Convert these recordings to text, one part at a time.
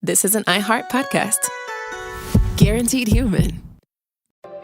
this is an iHeart podcast. Guaranteed human.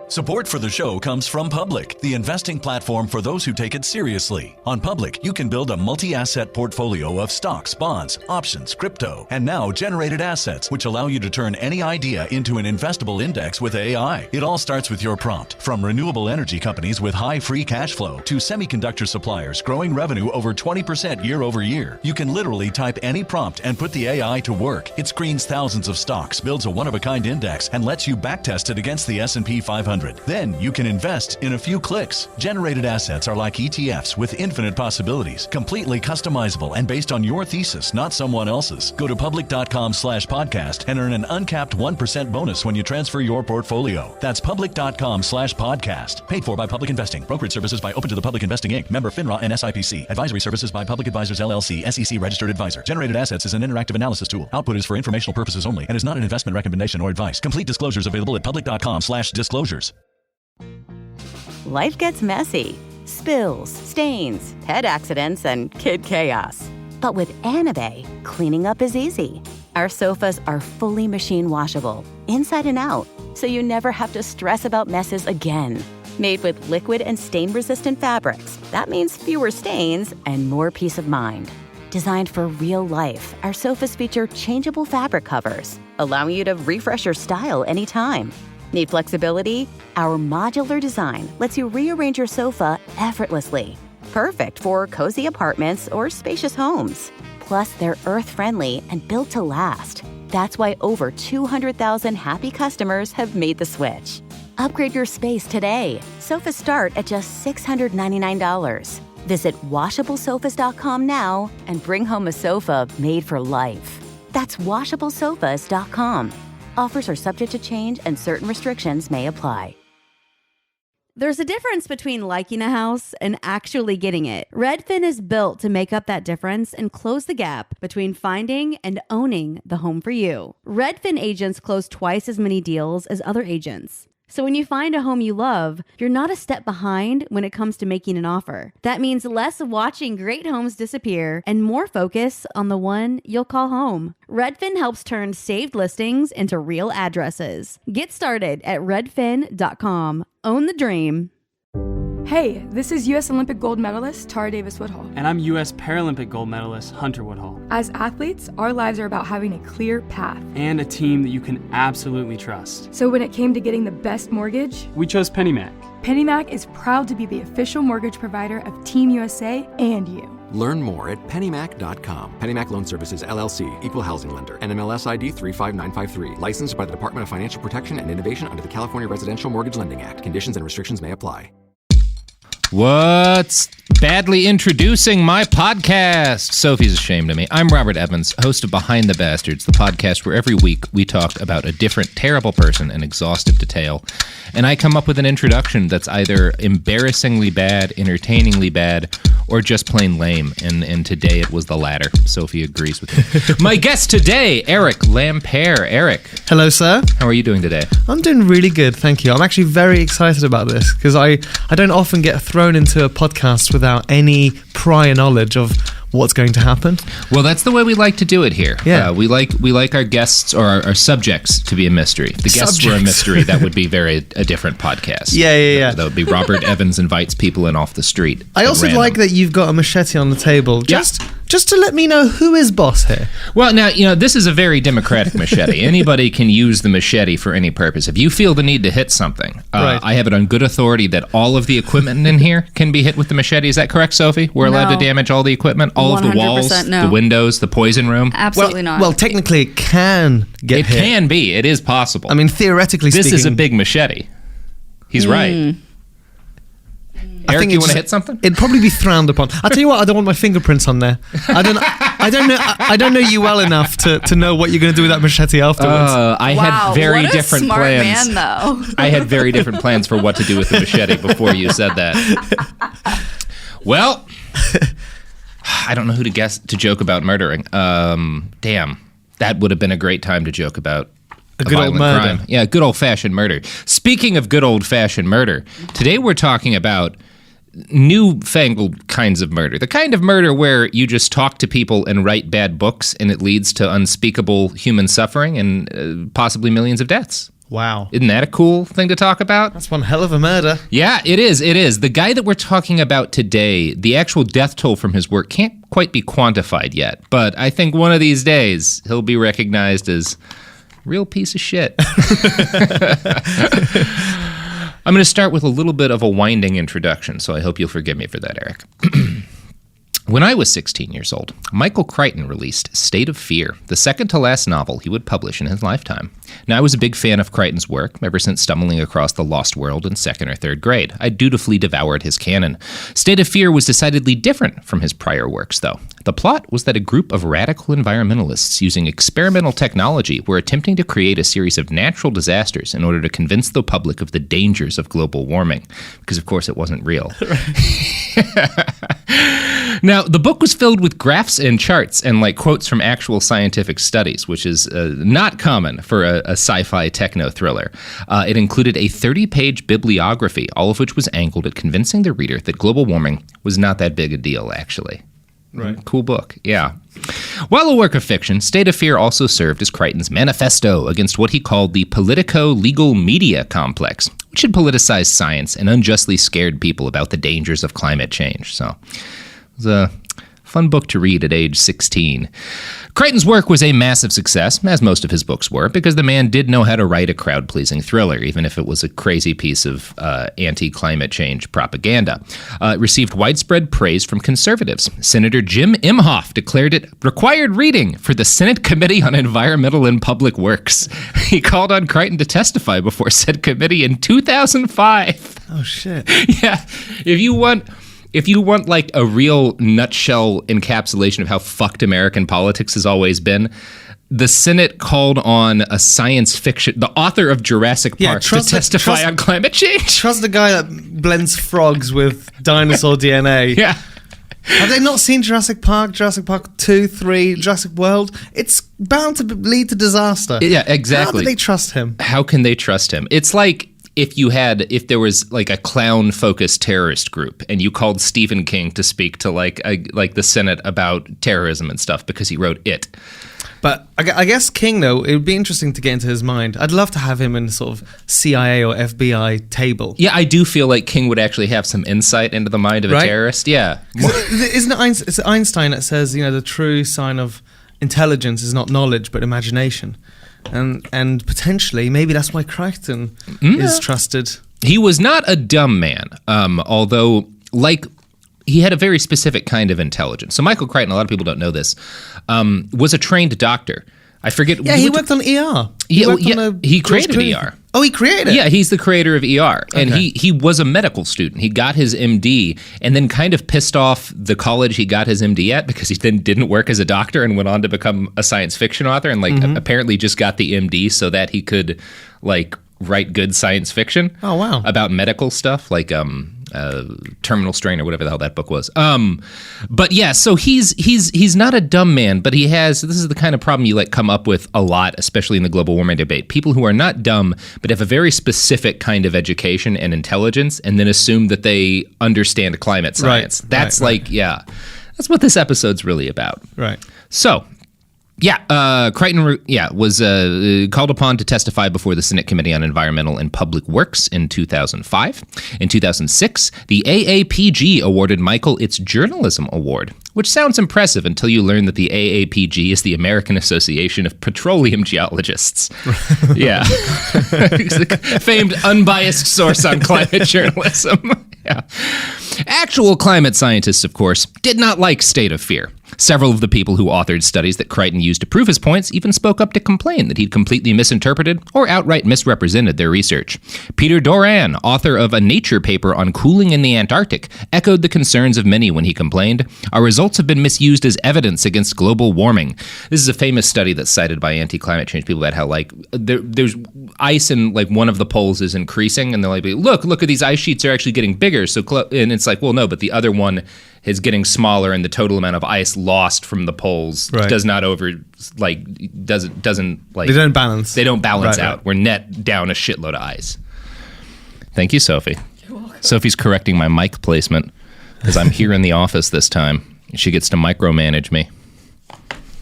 Support for the show comes from Public, the investing platform for those who take it seriously. On Public, you can build a multi-asset portfolio of stocks, bonds, options, crypto, and now generated assets, which allow you to turn any idea into an investable index with AI. It all starts with your prompt. From renewable energy companies with high free cash flow to semiconductor suppliers growing revenue over 20% year over year, you can literally type any prompt and put the AI to work. It screens thousands of stocks, builds a one-of-a-kind index, and lets you backtest it against the S&P 500. Then you can invest in a few clicks. Generated assets are like ETFs with infinite possibilities, completely customizable and based on your thesis, not someone else's. Go to public.com/podcast and earn an uncapped 1% bonus when you transfer your portfolio. That's public.com/podcast. Paid for by Public Investing. Brokerage services by Open to the Public Investing Inc. Member FINRA and SIPC. Advisory services by Public Advisors LLC, SEC registered advisor. Generated assets is an interactive analysis tool. Output is for informational purposes only and is not an investment recommendation or advice. Complete disclosures available at public.com/disclosures. Life gets messy. Spills, stains, pet accidents, and kid chaos. But with Anabay, cleaning up is easy. Our sofas are fully machine washable, inside and out, so you never have to stress about messes again. Made with liquid and stain-resistant fabrics, that means fewer stains and more peace of mind. Designed for real life, our sofas feature changeable fabric covers, allowing you to refresh your style anytime. Need flexibility? Our modular design lets you rearrange your sofa effortlessly. Perfect for cozy apartments or spacious homes. Plus, they're earth-friendly and built to last. That's why over 200,000 happy customers have made the switch. Upgrade your space today. Sofas start at just $699. Visit washablesofas.com now and bring home a sofa made for life. That's washablesofas.com. Offers are subject to change and certain restrictions may apply. There's a difference between liking a house and actually getting it. Redfin is built to make up that difference and close the gap between finding and owning the home for you. Redfin agents close twice as many deals as other agents. So when you find a home you love, you're not a step behind when it comes to making an offer. That means less watching great homes disappear and more focus on the one you'll call home. Redfin helps turn saved listings into real addresses. Get started at redfin.com. Own the dream. Hey, this is U.S. Olympic gold medalist Tara Davis-Woodhull. And I'm U.S. Paralympic gold medalist Hunter Woodhull. As athletes, our lives are about having a clear path. And a team that you can absolutely trust. So when it came to getting the best mortgage, we chose PennyMac. PennyMac is proud to be the official mortgage provider of Team USA and you. Learn more at pennymac.com. PennyMac Loan Services, LLC, Equal Housing Lender, NMLS ID 35953. Licensed by the Department of Financial Protection and Innovation under the California Residential Mortgage Lending Act. Conditions and restrictions may apply. What's badly introducing my podcast? Sophie's ashamed of me. I'm Robert Evans, host of Behind the Bastards, the podcast where every week we talk about a different terrible person in exhaustive detail, and I come up with an introduction that's either embarrassingly bad, entertainingly bad, or just plain lame, and today it was the latter. Sophie agrees with me. My guest today, Eric Lampaert. Eric. Hello, sir. How are you doing today? I'm doing really good, thank you. I'm actually very excited about this, because I don't often get thrown into a podcast without any prior knowledge of what's going to happen. Well, that's the way we like to do it here. Yeah. We like our guests or our subjects to be a mystery. If the guests were a mystery, that would be a different podcast. Yeah. That would be Robert Evans invites people in off the street. I also like that you've got a machete on the table. Just to let me know who is boss here. Well, now, this is a very democratic machete. Anybody can use the machete for any purpose. If you feel the need to hit something, right. I have it on good authority that all of the equipment in here can be hit with the machete. Is that correct, Sophie? We're allowed to damage all the equipment? All of the walls, the windows, the poison room? Absolutely not. Well, technically it can get hit. It can be. It is possible. I mean, theoretically speaking... This is a big machete. He's right. Eric, you want to hit something? It'd probably be frowned upon. I'll tell you what, I don't want my fingerprints on there. I don't know you well enough to know what you're going to do with that machete afterwards. I had very different smart plans. Man, though. I had very different plans for what to do with the machete before you said that. Well, I don't know who to joke about murdering. Damn, that would have been a great time to joke about a good old murder. Crime. Yeah, good old-fashioned murder. Speaking of good old-fashioned murder, today we're talking about newfangled kinds of murder. The kind of murder where you just talk to people and write bad books and it leads to unspeakable human suffering and possibly millions of deaths. Wow. Isn't that a cool thing to talk about? That's one hell of a murder. Yeah, it is. It is. The guy that we're talking about today, the actual death toll from his work can't quite be quantified yet. But I think one of these days he'll be recognized as a real piece of shit. I'm going to start with a little bit of a winding introduction, so I hope you'll forgive me for that, Eric. When I was 16 years old, Michael Crichton released State of Fear, the second-to-last novel he would publish in his lifetime. Now, I was a big fan of Crichton's work ever since stumbling across The Lost World in second or third grade. I dutifully devoured his canon. State of Fear was decidedly different from his prior works, though. The plot was that a group of radical environmentalists using experimental technology were attempting to create a series of natural disasters in order to convince the public of the dangers of global warming, because, of course, it wasn't real. Now, the book was filled with graphs and charts and quotes from actual scientific studies, which is not common for a sci-fi techno thriller. It included a 30-page bibliography, all of which was angled at convincing the reader that global warming was not that big a deal, actually. Right. Cool book, yeah. While a work of fiction, State of Fear also served as Crichton's manifesto against what he called the politico-legal media complex, which had politicized science and unjustly scared people about the dangers of climate change. So it was a fun book to read at age 16. Crichton's work was a massive success, as most of his books were, because the man did know how to write a crowd-pleasing thriller, even if it was a crazy piece of anti-climate change propaganda. It received widespread praise from conservatives. Senator Jim Imhoff declared it required reading for the Senate Committee on Environmental and Public Works. He called on Crichton to testify before said committee in 2005. Oh, shit. Yeah. If you want a real nutshell encapsulation of how fucked American politics has always been, the Senate called on a science fiction, the author of Jurassic Park, to testify on climate change. Trust the guy that blends frogs with dinosaur DNA. Yeah. Have they not seen Jurassic Park 2, 3, Jurassic World? It's bound to lead to disaster. Yeah, exactly. How do they trust him? How can they trust him? It's like if there was a clown-focused terrorist group and you called Stephen King to speak to the Senate about terrorism and stuff because he wrote It. But I guess King, though, it would be interesting to get into his mind. I'd love to have him in sort of CIA or FBI table. Yeah, I do feel like King would actually have some insight into the mind of a terrorist. Yeah. Isn't it Einstein that says, the true sign of intelligence is not knowledge but imagination? And potentially, maybe that's why Crichton is trusted. He was not a dumb man, although, he had a very specific kind of intelligence. So Michael Crichton, a lot of people don't know this, was a trained doctor. I forget. Yeah, he worked on ER. He created ER. Oh, he created it? Yeah, he's the creator of ER. And he was a medical student. He got his MD and then kind of pissed off the college he got his MD at because he then didn't work as a doctor and went on to become a science fiction author and apparently just got the MD so that he could write good science fiction. Oh, wow. About medical stuff Terminal Strain or whatever the hell that book was. But yeah, so he's not a dumb man, but this is the kind of problem you come up with a lot, especially in the global warming debate. People who are not dumb, but have a very specific kind of education and intelligence, and then assume that they understand climate science. Right, that's that's what this episode's really about. Right. So, Crichton was called upon to testify before the Senate Committee on Environmental and Public Works in 2005. In 2006, the AAPG awarded Michael its Journalism Award, which sounds impressive until you learn that the AAPG is the American Association of Petroleum Geologists. Yeah. He's the famed unbiased source on climate journalism. Yeah. Actual climate scientists, of course, did not like State of Fear. Several of the people who authored studies that Crichton used to prove his points even spoke up to complain that he'd completely misinterpreted or outright misrepresented their research. Peter Doran, author of a Nature paper on cooling in the Antarctic, echoed the concerns of many when he complained, "Our results have been misused as evidence against global warming." This is a famous study that's cited by anti-climate change people about how there's ice in one of the poles is increasing, and they're like, look at these ice sheets are actually getting bigger. And it's well, no, but the other one is getting smaller, and the total amount of ice lost from the poles does not doesn't they don't balance. They don't balance out. We're net down a shitload of ice. Thank you, Sophie. You're welcome. Sophie's correcting my mic placement because I'm here in the office this time. She gets to micromanage me.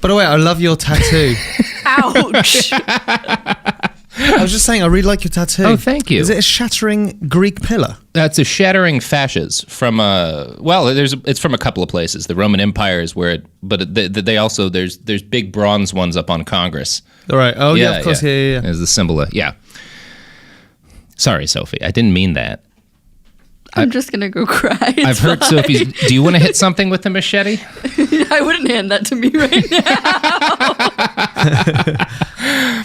By the way, I love your tattoo. Ouch. I was just saying, I really like your tattoo. Oh, thank you. Is it a shattering Greek pillar? That's a shattering fasces from it's from a couple of places. The Roman Empire is where it, but they also there's big bronze ones up on Congress. All right. Oh yeah, of course. Yeah. There's the symbol of, yeah. Sorry, Sophie. I didn't mean that. I'm just going to go cry. It's I've heard fine. Sophie's. Do you want to hit something with the machete? I wouldn't hand that to me right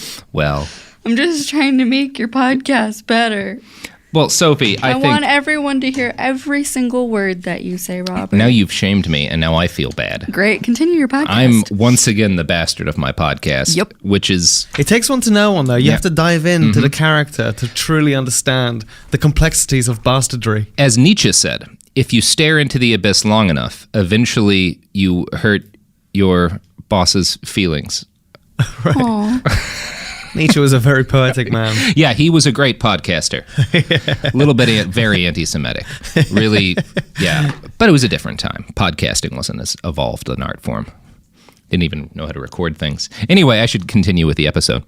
now. Well, I'm just trying to make your podcast better. Well, Sophie, I think... want everyone to hear every single word that you say, Robert. Now you've shamed me, and now I feel bad. Great. Continue your podcast. I'm once again the bastard of my podcast. Yep. Which is... It takes one to know one, though. You have to dive into the character to truly understand the complexities of bastardry. As Nietzsche said, if you stare into the abyss long enough, eventually you hurt your boss's feelings. Right. Nietzsche was a very poetic man. Yeah, he was a great podcaster. A little bit very anti-Semitic. Really, yeah. But it was a different time. Podcasting wasn't as evolved an art form. Didn't even know how to record things. Anyway, I should continue with the episode.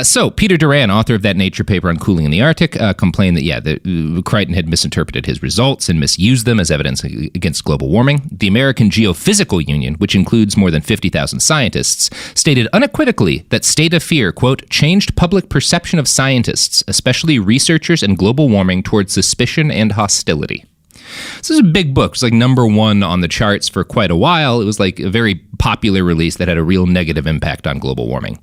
So, Peter Duran, author of that Nature paper on cooling in the Arctic, complained that, Crichton had misinterpreted his results and misused them as evidence against global warming. The American Geophysical Union, which includes more than 50,000 scientists, stated unequivocally that state of fear, quote, changed public perception of scientists, especially researchers and global warming, towards suspicion and hostility. This is a big book. It was like #1 on the charts for quite a while. It was like a very popular release that had a real negative impact on global warming.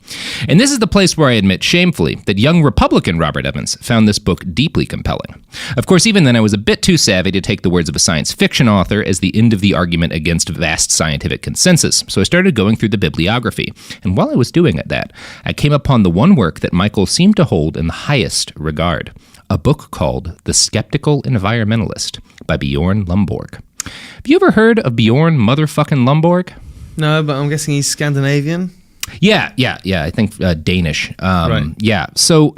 And this is the place where I admit shamefully that young Republican Robert Evans found this book deeply compelling. Of course, even then I was a bit too savvy to take the words of a science fiction author as the end of the argument against vast scientific consensus. So I started going through the bibliography. And while I was doing that, I came upon the one work that Michael seemed to hold in the highest regard. A book called The Skeptical Environmentalist by Bjorn Lomborg. Have you ever heard of Bjorn motherfucking Lomborg? No, but I'm guessing he's Scandinavian. Yeah. I think Danish. Right. Yeah. So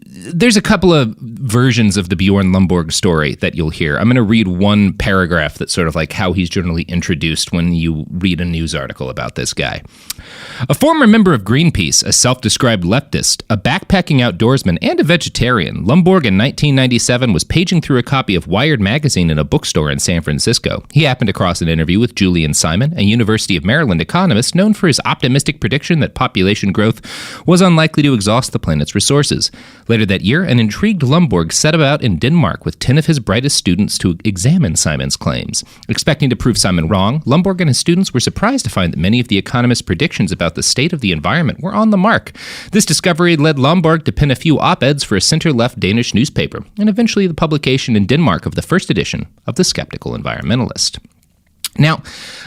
there's a couple of versions of the Bjorn Lomborg story that you'll hear. I'm going to read one paragraph that's sort of like how he's generally introduced when you read a news article about this guy. A former member of Greenpeace, a self-described leftist, a backpacking outdoorsman, and a vegetarian, Lomborg in 1997 was paging through a copy of Wired magazine in a bookstore in San Francisco. He happened across an interview with Julian Simon, a University of Maryland economist known for his optimistic prediction that population growth was unlikely to exhaust the planet's resources. Later that year, an intrigued Lomborg set about in Denmark with 10 of his brightest students to examine Simon's claims. Expecting to prove Simon wrong, Lomborg and his students were surprised to find that many of the economist's predictions about the state of the environment were on the mark. This discovery led Lomborg to pen a few op-eds for a center-left Danish newspaper, and eventually the publication in Denmark of the first edition of The Skeptical Environmentalist. Now,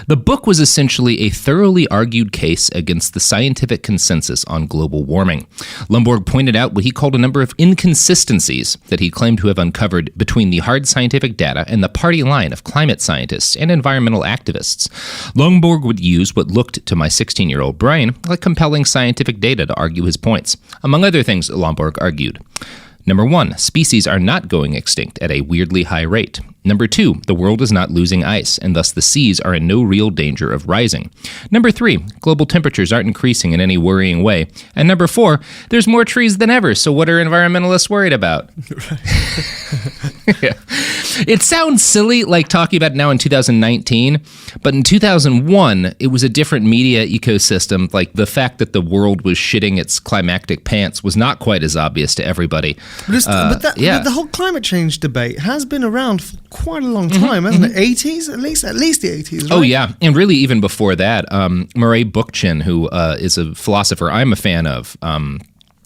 the book was essentially a thoroughly argued case against the scientific consensus on global warming. Lomborg pointed out what he called a number of inconsistencies that he claimed to have uncovered between the hard scientific data and the party line of climate scientists and environmental activists. Lomborg would use what looked to my 16-year-old brain like compelling scientific data to argue his points. Among other things, Lomborg argued. Number 1, species are not going extinct at a weirdly high rate. Number 2, the world is not losing ice, and thus the seas are in no real danger of rising. Number 3, global temperatures aren't increasing in any worrying way. And number 4, there's more trees than ever, so what are environmentalists worried about? Yeah. It sounds silly, like talking about it now in 2019, but in 2001, it was a different media ecosystem. Like the fact that the world was shitting its climactic pants was not quite as obvious to everybody. But the whole climate change debate has been around for quite a long time, hasn't it? 80s, at least the 80s, right? Oh, yeah. And really, even before that, Murray Bookchin, who is a philosopher I'm a fan of, kind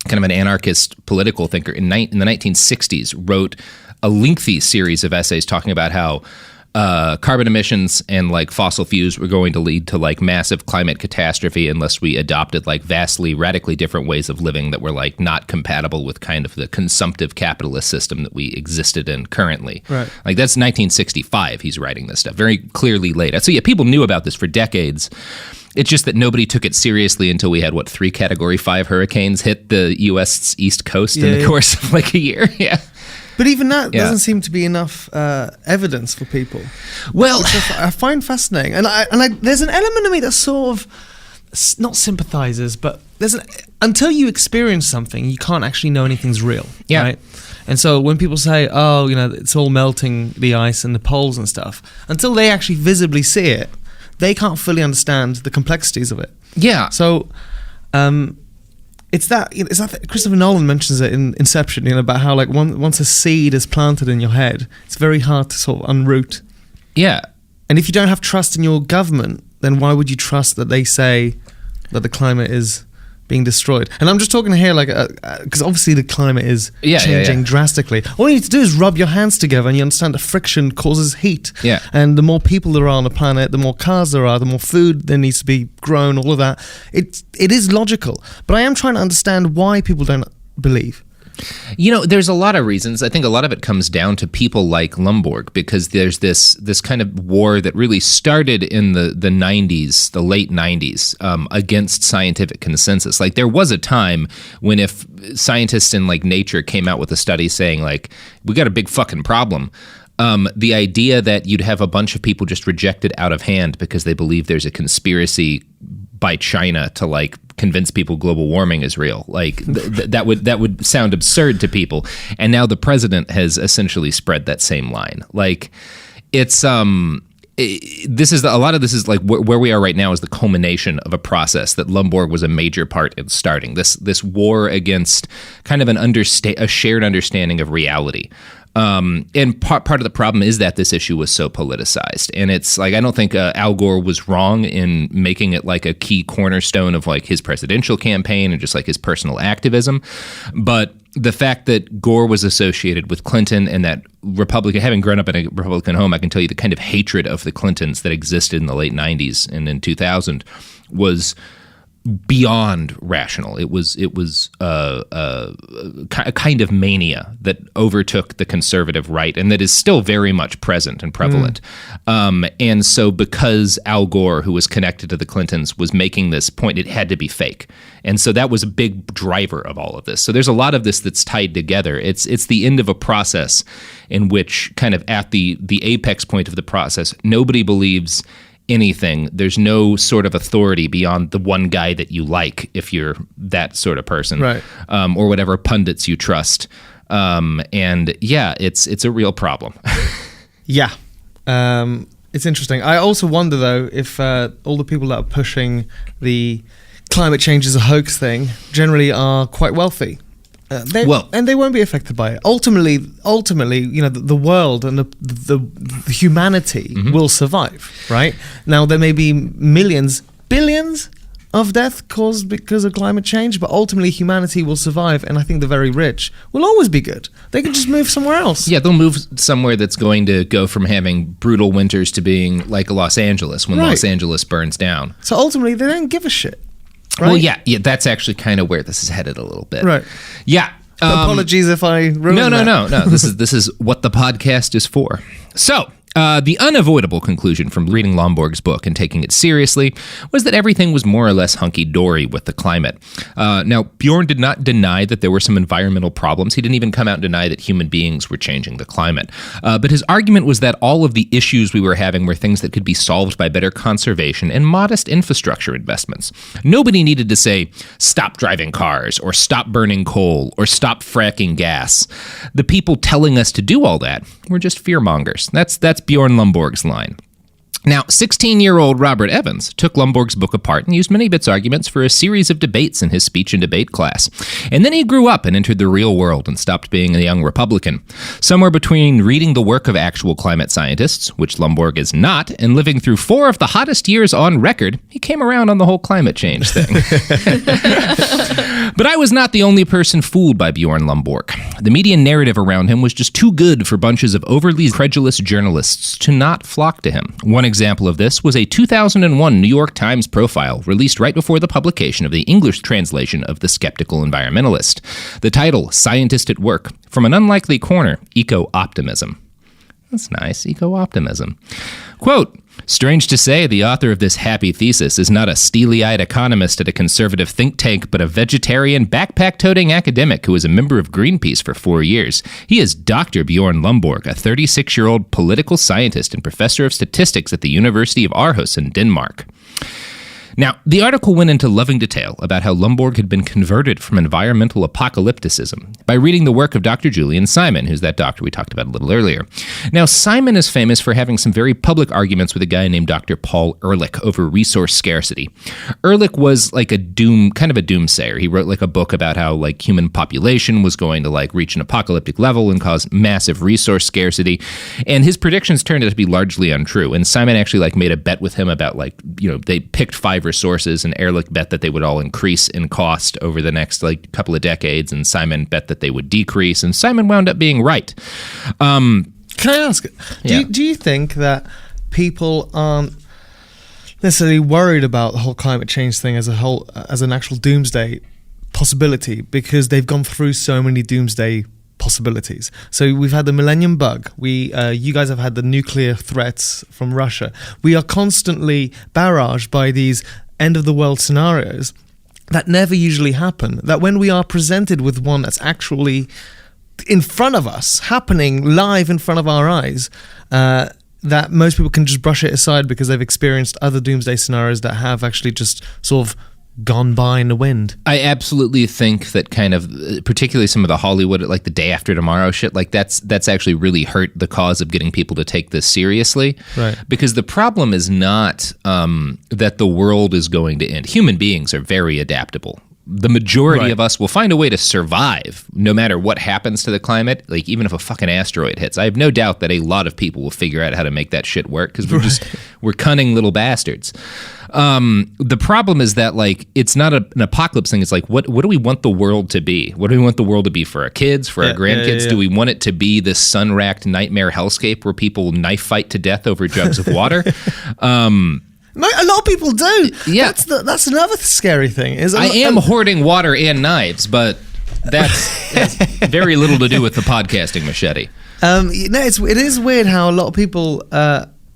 of an anarchist political thinker, in the 1960s, wrote a lengthy series of essays talking about how carbon emissions and like fossil fuels were going to lead to like massive climate catastrophe unless we adopted like vastly, radically different ways of living that were like not compatible with kind of the consumptive capitalist system that we existed in currently. Right. Like that's 1965. He's writing this stuff very clearly late. So yeah, people knew about this for decades. It's just that nobody took it seriously until we had, 3 Category 5 hurricanes hit the U.S. East Coast in the course of like a year. Yeah. But even that doesn't seem to be enough evidence for people. Well, which I find fascinating, and I there's an element of me that sort of not sympathizes, but until you experience something, you can't actually know anything's real. Yeah. Right? And so when people say, "Oh, it's all melting, the ice and the poles and stuff," until they actually visibly see it, they can't fully understand the complexities of it. Yeah. So, it's that Christopher Nolan mentions it in Inception, about how like once a seed is planted in your head, it's very hard to sort of unroot. Yeah. And if you don't have trust in your government, then why would you trust that they say that the climate is being destroyed? And I'm just talking here like because obviously the climate is changing drastically. All you need to do is rub your hands together and you understand that friction causes heat. Yeah. And the more people there are on the planet, the more cars there are, the more food there needs to be grown, all of that. It is logical. But I am trying to understand why people don't believe. There's a lot of reasons. I think a lot of it comes down to people like Lomborg, because there's this kind of war that really started in the 90s, the late 90s, against scientific consensus. Like there was a time when if scientists in like Nature came out with a study saying like, we got a big fucking problem, the idea that you'd have a bunch of people just reject it out of hand because they believe there's a conspiracy by China to like convince people global warming is real. Like that would sound absurd to people. And now the president has essentially spread that same line. Like it's a lot of this is like where we are right now is the culmination of a process that Lomborg was a major part in starting. This war against kind of a shared understanding of reality. And part of the problem is that this issue was so politicized, and it's like I don't think Al Gore was wrong in making it like a key cornerstone of like his presidential campaign and just like his personal activism. But the fact that Gore was associated with Clinton and that Republican, having grown up in a Republican home, I can tell you the kind of hatred of the Clintons that existed in the late 90s and in 2000 was beyond rational. It was a kind of mania that overtook the conservative right and that is still very much present and prevalent. And so because Al Gore, who was connected to the Clintons, was making this point, it had to be fake. And so that was a big driver of all of this. So there's a lot of this that's tied together. It's the end of a process in which kind of at the apex point of the process, nobody believes anything. There's no sort of authority beyond the one guy that you like, if you're that sort of person, right? Or whatever pundits you trust. And yeah, it's a real problem. Yeah, it's interesting. I also wonder though if all the people that are pushing the climate change is a hoax thing generally are quite wealthy. They won't be affected by it. Ultimately, the world and the humanity will survive. Right now, there may be millions, billions of death caused because of climate change, but ultimately humanity will survive, and I think the very rich will always be good. They can just move somewhere else. Yeah, they'll move somewhere that's going to go from having brutal winters to being like Los Angeles when Los Angeles burns down. So ultimately, they don't give a shit. Right? Well, yeah, that's actually kind of where this is headed a little bit. Right. Yeah. Apologies if I ruined that. No. This is what the podcast is for. So, the unavoidable conclusion from reading Lomborg's book and taking it seriously was that everything was more or less hunky-dory with the climate. Now, Bjorn did not deny that there were some environmental problems. He didn't even come out and deny that human beings were changing the climate. But his argument was that all of the issues we were having were things that could be solved by better conservation and modest infrastructure investments. Nobody needed to say, stop driving cars, or stop burning coal, or stop fracking gas. The people telling us to do all that were just fearmongers. That's Bjorn Lomborg's line. Now, 16-year-old Robert Evans took Lomborg's book apart and used many of its arguments for a series of debates in his speech and debate class. And then he grew up and entered the real world and stopped being a young Republican. Somewhere between reading the work of actual climate scientists, which Lomborg is not, and living through 4 of the hottest years on record, he came around on the whole climate change thing. But I was not the only person fooled by Bjorn Lomborg. The media narrative around him was just too good for bunches of overly credulous journalists to not flock to him. One example of this was a 2001 New York Times profile released right before the publication of the English translation of The Skeptical Environmentalist. The title, Scientist at Work, From an Unlikely Corner, Eco-Optimism. That's nice, eco-optimism. Quote, Strange to say, the author of this happy thesis is not a steely-eyed economist at a conservative think tank, but a vegetarian, backpack-toting academic who was a member of Greenpeace for 4 years. He is Dr. Bjorn Lomborg, a 36-year-old political scientist and professor of statistics at the University of Aarhus in Denmark. Now, the article went into loving detail about how Lomborg had been converted from environmental apocalypticism by reading the work of Dr. Julian Simon, who's that doctor we talked about a little earlier. Now, Simon is famous for having some very public arguments with a guy named Dr. Paul Ehrlich over resource scarcity. Ehrlich was like a doomsayer. He wrote like a book about how like human population was going to like reach an apocalyptic level and cause massive resource scarcity. And his predictions turned out to be largely untrue. And Simon actually like made a bet with him about like, they picked 5 resources, and Ehrlich bet that they would all increase in cost over the next like couple of decades, and Simon bet that they would decrease, and Simon wound up being right. Can I ask, do you think that people aren't necessarily worried about the whole climate change thing as an actual doomsday possibility because they've gone through so many doomsday possibilities? So we've had the millennium bug. You guys have had the nuclear threats from Russia. We are constantly barraged by these end of the world scenarios that never usually happen. That when we are presented with one that's actually in front of us, happening live in front of our eyes, that most people can just brush it aside because they've experienced other doomsday scenarios that have actually just sort of gone by in the wind. I absolutely think that kind of, particularly some of the Hollywood, like the Day After Tomorrow shit, like that's actually really hurt the cause of getting people to take this seriously. Right. Because the problem is not that the world is going to end. Human beings are very adaptable. The majority of us will find a way to survive no matter what happens to the climate, like even if a fucking asteroid hits. I have no doubt that a lot of people will figure out how to make that shit work because we're cunning little bastards. The problem is that like it's not an apocalypse thing. It's like what do we want the world to be? What do we want the world to be for our kids, for our grandkids? Yeah. Do we want it to be this sun-racked nightmare hellscape where people knife fight to death over jugs of water? A lot of people do. Yeah, that's another scary thing. I am hoarding water and knives, but that has very little to do with the podcasting machete. It is weird how a lot of people,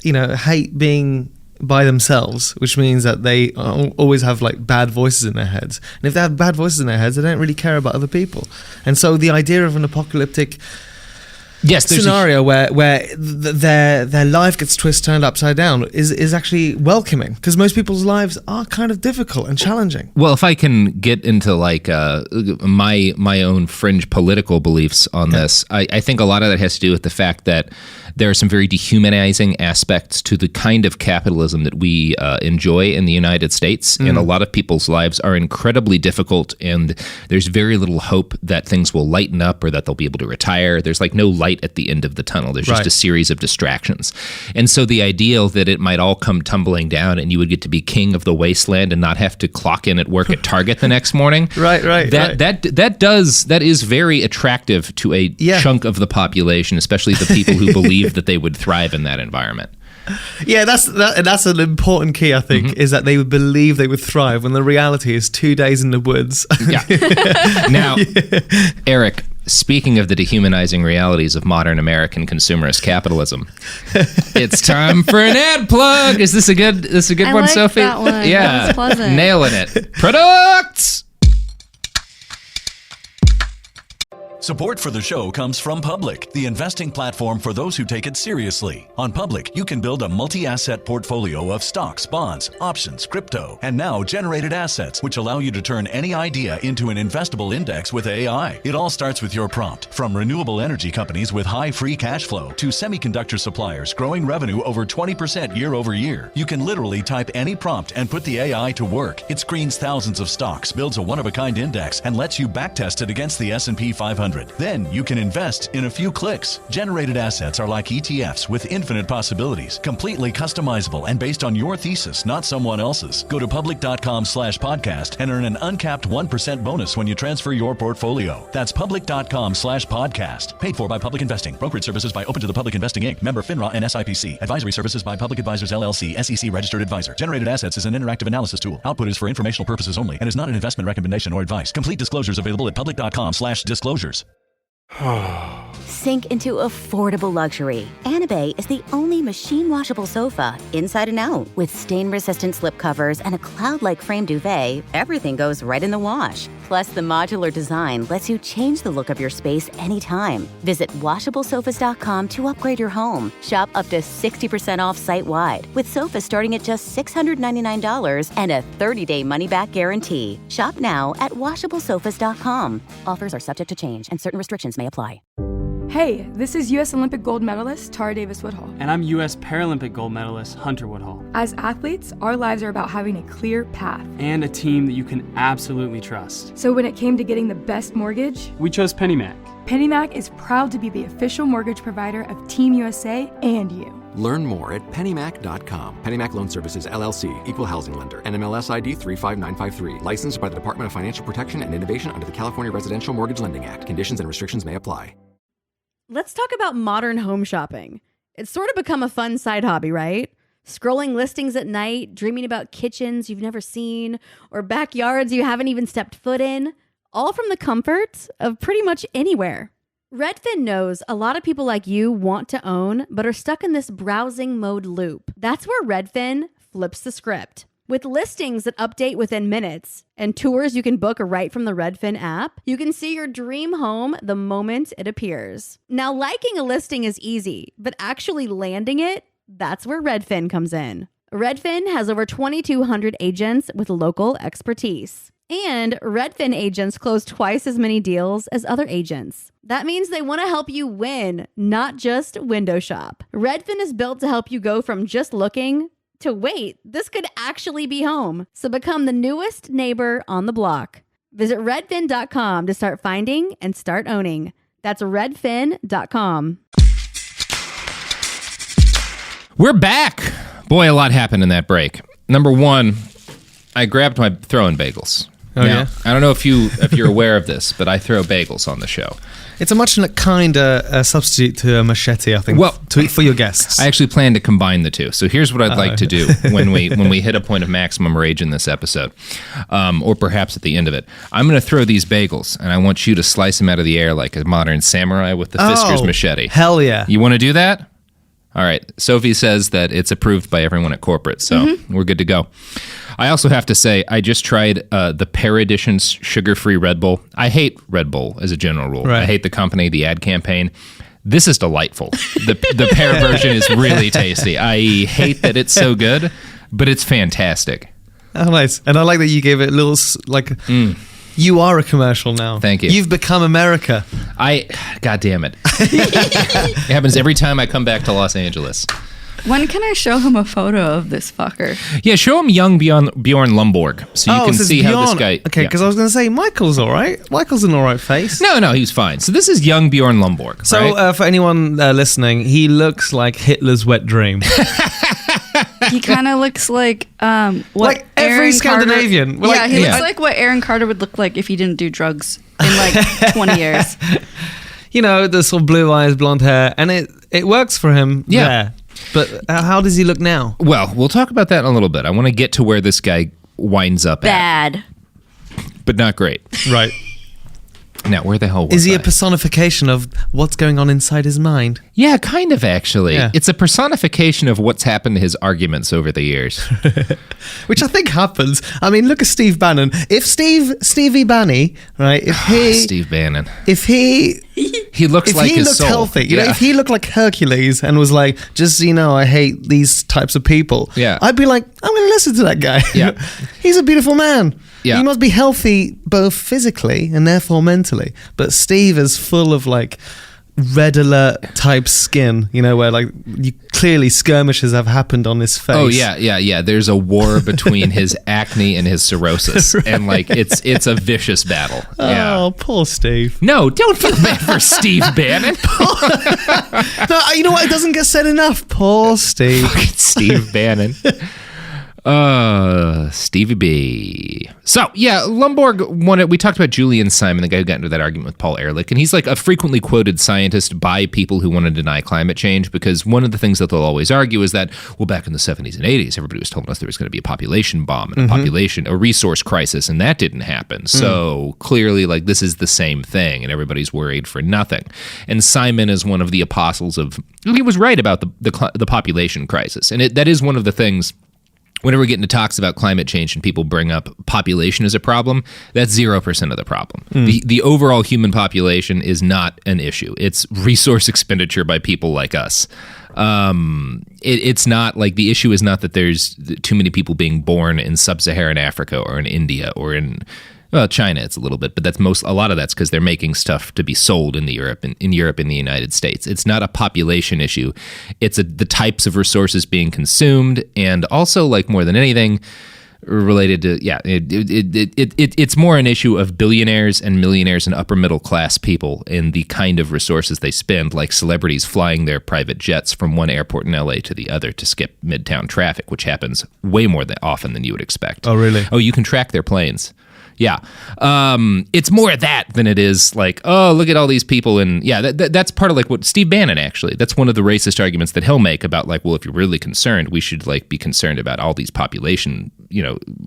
hate being by themselves, which means that they always have like bad voices in their heads. And if they have bad voices in their heads, they don't really care about other people. And so the idea of an apocalyptic scenario where their life gets turned upside down is actually welcoming because most people's lives are kind of difficult and challenging. Well, if I can get into like my own fringe political beliefs on this, I think a lot of that has to do with the fact that there are some very dehumanizing aspects to the kind of capitalism that we enjoy in the United States, and a lot of people's lives are incredibly difficult, and there's very little hope that things will lighten up or that they'll be able to retire. There's like no light at the end of the tunnel. There's just a series of distractions. And so the ideal that it might all come tumbling down and you would get to be king of the wasteland and not have to clock in at work at Target the next morning. That is very attractive to a chunk of the population, especially the people who believe that they would thrive in that environment. Yeah, that's an important key, I think, is that they would believe they would thrive when the reality is 2 days in the woods. Now, Eric, speaking of the dehumanizing realities of modern American consumerist capitalism, it's time for an ad plug. Is this a good one, Sophie? That one. Yeah, that was pleasant. Nailing it. Products. Support for the show comes from Public, the investing platform for those who take it seriously. On Public, you can build a multi-asset portfolio of stocks, bonds, options, crypto, and now generated assets, which allow you to turn any idea into an investable index with AI. It all starts with your prompt. From renewable energy companies with high free cash flow to semiconductor suppliers growing revenue over 20% year over year, you can literally type any prompt and put the AI to work. It screens thousands of stocks, builds a one-of-a-kind index, and lets you backtest it against the S&P 500. Then you can invest in a few clicks. Generated assets are like ETFs with infinite possibilities, completely customizable and based on your thesis, not someone else's. Go to public.com/podcast and earn an uncapped 1% bonus when you transfer your portfolio. That's public.com/podcast. Paid for by Public Investing. Brokerage services by Open to the Public Investing Inc. Member FINRA and SIPC. Advisory services by Public Advisors LLC, SEC registered advisor. Generated assets is an interactive analysis tool. Output is for informational purposes only and is not an investment recommendation or advice. Complete disclosures available at public.com/disclosures. Sink into affordable luxury. Anabay is the only machine washable sofa, inside and out. With stain-resistant slip covers and a cloud-like frame duvet, everything goes right in the wash. Plus, the modular design lets you change the look of your space anytime. Visit WashableSofas.com to upgrade your home. Shop up to 60% off site-wide, with sofas starting at just $699 and a 30-day money-back guarantee. Shop now at WashableSofas.com. Offers are subject to change, and certain restrictions may apply. Hey, this is U.S. Olympic gold medalist Tara Davis-Woodhull. And I'm U.S. Paralympic gold medalist Hunter Woodhull. As athletes, our lives are about having a clear path. And a team that you can absolutely trust. So when it came to getting the best mortgage, we chose PennyMac. PennyMac is proud to be the official mortgage provider of Team USA and you. Learn more at pennymac.com. PennyMac Loan Services, LLC, Equal Housing Lender, NMLS ID 35953. Licensed by the Department of Financial Protection and Innovation under the California Residential Mortgage Lending Act. Conditions and restrictions may apply. Let's talk about modern home shopping. It's sort of become a fun side hobby, right? Scrolling listings at night, dreaming about kitchens you've never seen, or backyards you haven't even stepped foot in, all from the comfort of pretty much anywhere. Redfin knows a lot of people like you want to own, but are stuck in this browsing mode loop. That's where Redfin flips the script. With listings that update within minutes and tours you can book right from the Redfin app, you can see your dream home the moment it appears. Now, liking a listing is easy, but actually landing it, that's where Redfin comes in. Redfin has over 2,200 agents with local expertise. And Redfin agents close twice as many deals as other agents. That means they want to help you win, not just window shop. Redfin is built to help you go from just looking to wait, this could actually be home. So become the newest neighbor on the block. Visit redfin.com to start finding and start owning. That's redfin.com. We're back. Boy, a lot happened in that break. Number one, I grabbed my throwing bagels. Oh, yeah? I don't know if you're aware of this, but I throw bagels on the show. It's a much kinder substitute to a machete, I think, for your guests. I actually plan to combine the two. So here's what I'd like to do when we hit a point of maximum rage in this episode, or perhaps at the end of it. I'm going to throw these bagels, and I want you to slice them out of the air like a modern samurai with the Fisker's machete. Hell yeah. You want to do that? All right. Sophie says that it's approved by everyone at corporate, so we're good to go. I also have to say, I just tried the Pear Edition's sugar-free Red Bull. I hate Red Bull as a general rule. Right. I hate the company, the ad campaign. This is delightful. The pear version is really tasty. I hate that it's so good, but it's fantastic. Oh, nice. And I like that you gave it a little, you are a commercial now. Thank you. You've become America. God damn it. It happens every time I come back to Los Angeles. When can I show him a photo of this fucker? Yeah, show him young Bjorn Lomborg so you can see Bjorn. how this guy... Okay, because I was going to say, Michael's all right. Michael's an all right face. No, he's fine. So this is young Bjorn Lomborg. So right? For anyone listening, he looks like Hitler's wet dream. He kind of looks like what like every Aaron Scandinavian. Carter, he looks like what Aaron Carter would look like if he didn't do drugs in 20 years. You know, the sort of blue eyes, blonde hair, and it works for him there. But how does he look now? Well, we'll talk about that in a little bit. I want to get to where this guy winds up Bad. But not great. Right. Now, where the hell was Is he a personification of what's going on inside his mind? Yeah, kind of, actually. Yeah. It's a personification of what's happened to his arguments over the years. Which I think happens. I mean, look at Steve Bannon. If Stevie Banny, right, if he... Steve Bannon. If he looks like his soul. Healthy, you know, if he looked like Hercules and was like, just so you know, I hate these types of people, I'd be like, I'm going to listen to that guy. Yeah. He's a beautiful man. Yeah. He must be healthy both physically and therefore mentally. But Steve is full of like red alert type skin, you know, where like clearly skirmishes have happened on his face. Oh yeah. There's a war between his acne and his cirrhosis, right. And like it's a vicious battle. Oh, poor Steve. No, don't feel bad for Steve Bannon. No, you know what? It doesn't get said enough. Poor Steve. Fucking Steve Bannon. Stevie B. So, yeah, Lomborg we talked about Julian Simon, the guy who got into that argument with Paul Ehrlich, and he's like a frequently quoted scientist by people who want to deny climate change, because one of the things that they'll always argue is that, well, back in the 70s and 80s, everybody was telling us there was going to be a population bomb and a resource crisis, and that didn't happen. So clearly, like, this is the same thing, and everybody's worried for nothing. And Simon is one of the apostles of, he was right about the population crisis, and that is one of the things. Whenever we get into talks about climate change and people bring up population as a problem, that's 0% of the problem. The overall human population is not an issue. It's resource expenditure by people like us. It's not like the issue is not that there's too many people being born in sub-Saharan Africa or in India or in China. It's a little bit, but a lot of that's because they're making stuff to be sold in Europe and in the United States. It's not a population issue. It's the types of resources being consumed, and also, like, more than anything, related to it's more an issue of billionaires and millionaires and upper middle class people and the kind of resources they spend, like celebrities flying their private jets from one airport in LA to the other to skip midtown traffic, which happens way more often than you would expect. Oh, really? Oh, you can track their planes. Yeah. It's more that than it is like, oh, look at all these people. And yeah, that's part of like what Steve Bannon, actually, that's one of the racist arguments that he'll make about like, well, if you're really concerned, we should like be concerned about all these population,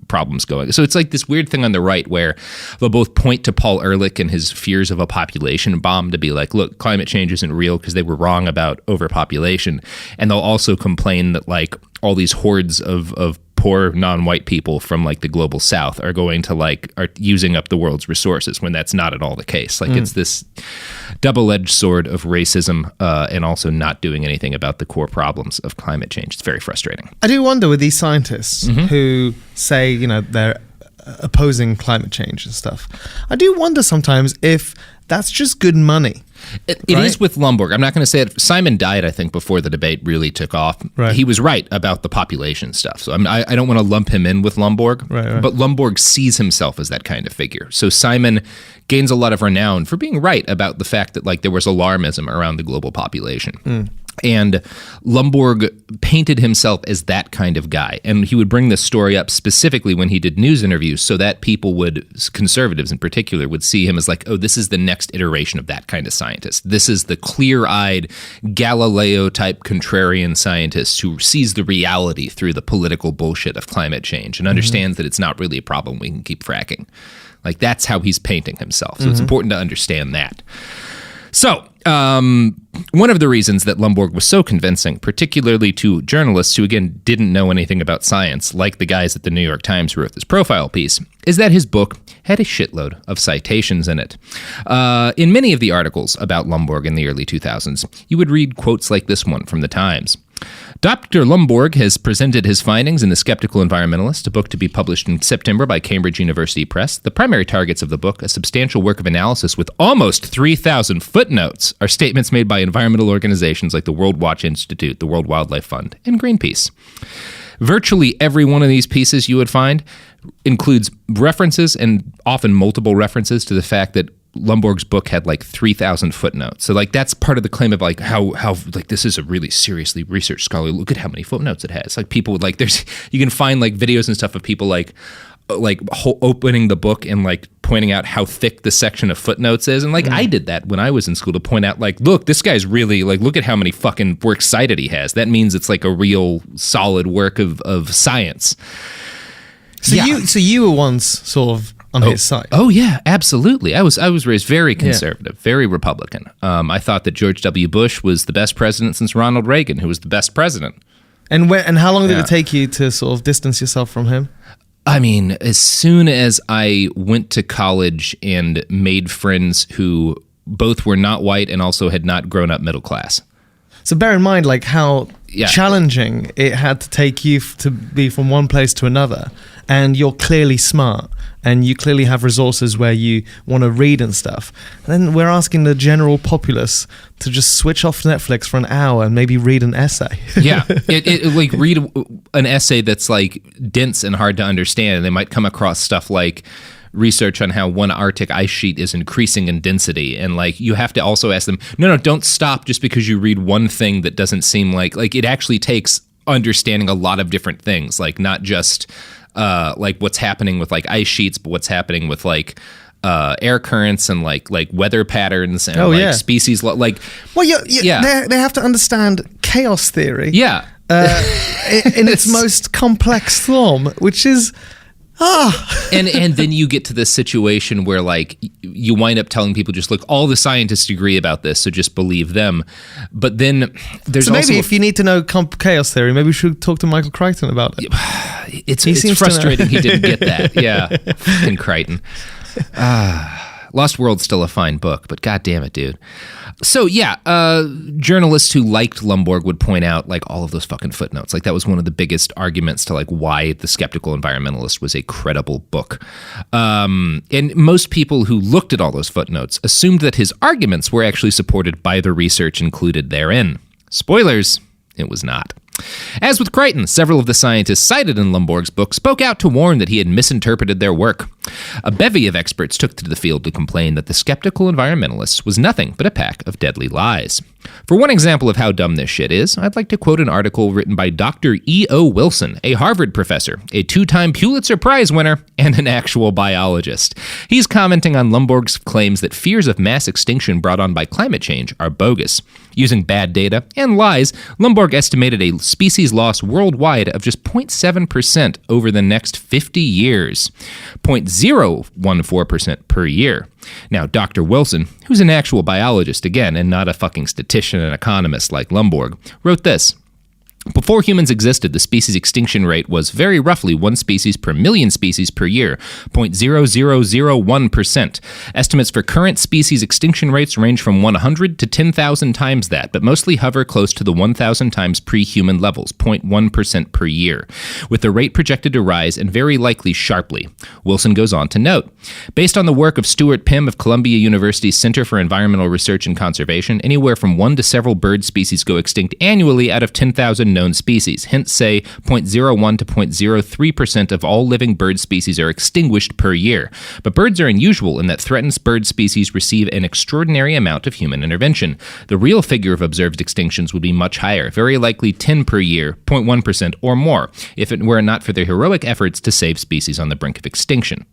problems going. So it's like this weird thing on the right where they'll both point to Paul Ehrlich and his fears of a population bomb to be like, look, climate change isn't real because they were wrong about overpopulation. And they'll also complain that like all these hordes of poor non-white people from like the global south are using up the world's resources, when that's not at all the case. Like it's this double-edged sword of racism and also not doing anything about the core problems of climate change. It's very frustrating. I do wonder with these scientists who say, they're opposing climate change and stuff. I do wonder sometimes if that's just good money. It is with Lomborg. I'm not going to say it. Simon died, I think, before the debate really took off. Right. He was right about the population stuff. So I don't want to lump him in with Lomborg. Right. But Lomborg sees himself as that kind of figure. So Simon gains a lot of renown for being right about the fact that like there was alarmism around the global population. And Lomborg painted himself as that kind of guy. And he would bring this story up specifically when he did news interviews so that conservatives in particular, would see him as like, oh, this is the next iteration of that kind of scientist. This is the clear-eyed Galileo-type contrarian scientist who sees the reality through the political bullshit of climate change and understands that it's not really a problem we can keep fracking. Like, that's how he's painting himself. So it's important to understand that. So, one of the reasons that Lomborg was so convincing, particularly to journalists who, again, didn't know anything about science, like the guys at the New York Times who wrote this profile piece, is that his book had a shitload of citations in it. In many of the articles about Lomborg in the early 2000s, you would read quotes like this one from the Times. Dr. Lomborg has presented his findings in The Skeptical Environmentalist, a book to be published in September by Cambridge University Press. The primary targets of the book, a substantial work of analysis with almost 3,000 footnotes, are statements made by environmental organizations like the World Watch Institute, the World Wildlife Fund, and Greenpeace. Virtually every one of these pieces you would find includes references, and often multiple references, to the fact that Lomborg's book had like 3,000 footnotes. So like that's part of the claim of like how like this is a really seriously researched scholarly. Look at how many footnotes it has. Like people would like you can find like videos and stuff of people like opening the book and like pointing out how thick the section of footnotes is. And like I did that when I was in school to point out like, look, this guy's really like, look at how many fucking works cited he has. That means it's like a real solid work of science. So you were once sort of on his side. Oh yeah, absolutely. I was raised very conservative, very Republican. I thought that George W. Bush was the best president since Ronald Reagan, who was the best president. And how long did it take you to sort of distance yourself from him? I mean, as soon as I went to college and made friends who both were not white and also had not grown up middle class. So bear in mind like how challenging it had to take you to be from one place to another. And you're clearly smart and you clearly have resources where you want to read and stuff. And then we're asking the general populace to just switch off Netflix for an hour and maybe read an essay. Yeah, like read an essay that's like dense and hard to understand. And they might come across stuff like research on how one Arctic ice sheet is increasing in density. And like you have to also ask them, no, don't stop just because you read one thing that doesn't seem like it actually takes understanding a lot of different things, like not just like what's happening with like ice sheets, but what's happening with like air currents and like weather patterns and species like. Well, they have to understand chaos theory. Yeah. In its most complex form, which is and then you get to this situation where like you wind up telling people just look, all the scientists agree about this, so just believe them. But then there's maybe also if you need to know chaos theory, maybe we should talk to Michael Crichton about it. It's frustrating he didn't get that. Yeah, fucking Crichton. Lost World's still a fine book, but god damn it, dude. So yeah, journalists who liked Lomborg would point out like all of those fucking footnotes. Like that was one of the biggest arguments to like why The Skeptical Environmentalist was a credible book. And most people who looked at all those footnotes assumed that his arguments were actually supported by the research included therein. Spoilers, it was not. As with Crichton, several of the scientists cited in Lomborg's book spoke out to warn that he had misinterpreted their work. A bevy of experts took to the field to complain that The Skeptical Environmentalist was nothing but a pack of deadly lies. For one example of how dumb this shit is, I'd like to quote an article written by Dr. E.O. Wilson, a Harvard professor, a 2-time Pulitzer Prize winner, and an actual biologist. He's commenting on Lomborg's claims that fears of mass extinction brought on by climate change are bogus. Using bad data and lies, Lomborg estimated a species loss worldwide of just 0.7% over the next 50 years. 0.014% per year. Now, Dr. Wilson, who's an actual biologist again and not a fucking statistician and economist like Lomborg, wrote this. Before humans existed, the species extinction rate was very roughly 1 species per million species per year, 0.0001%. Estimates for current species extinction rates range from 100 to 10,000 times that, but mostly hover close to the 1,000 times pre-human levels, 0.1% per year, with the rate projected to rise and very likely sharply. Wilson goes on to note, based on the work of Stuart Pym of Columbia University's Center for Environmental Research and Conservation, anywhere from 1 to several bird species go extinct annually out of 10,000 known species. Hence say 0.01 to 0.03% of all living bird species are extinguished per year. But birds are unusual in that threatened bird species receive an extraordinary amount of human intervention. The real figure of observed extinctions would be much higher, very likely 10 per year, 0.1% or more, if it were not for their heroic efforts to save species on the brink of extinction.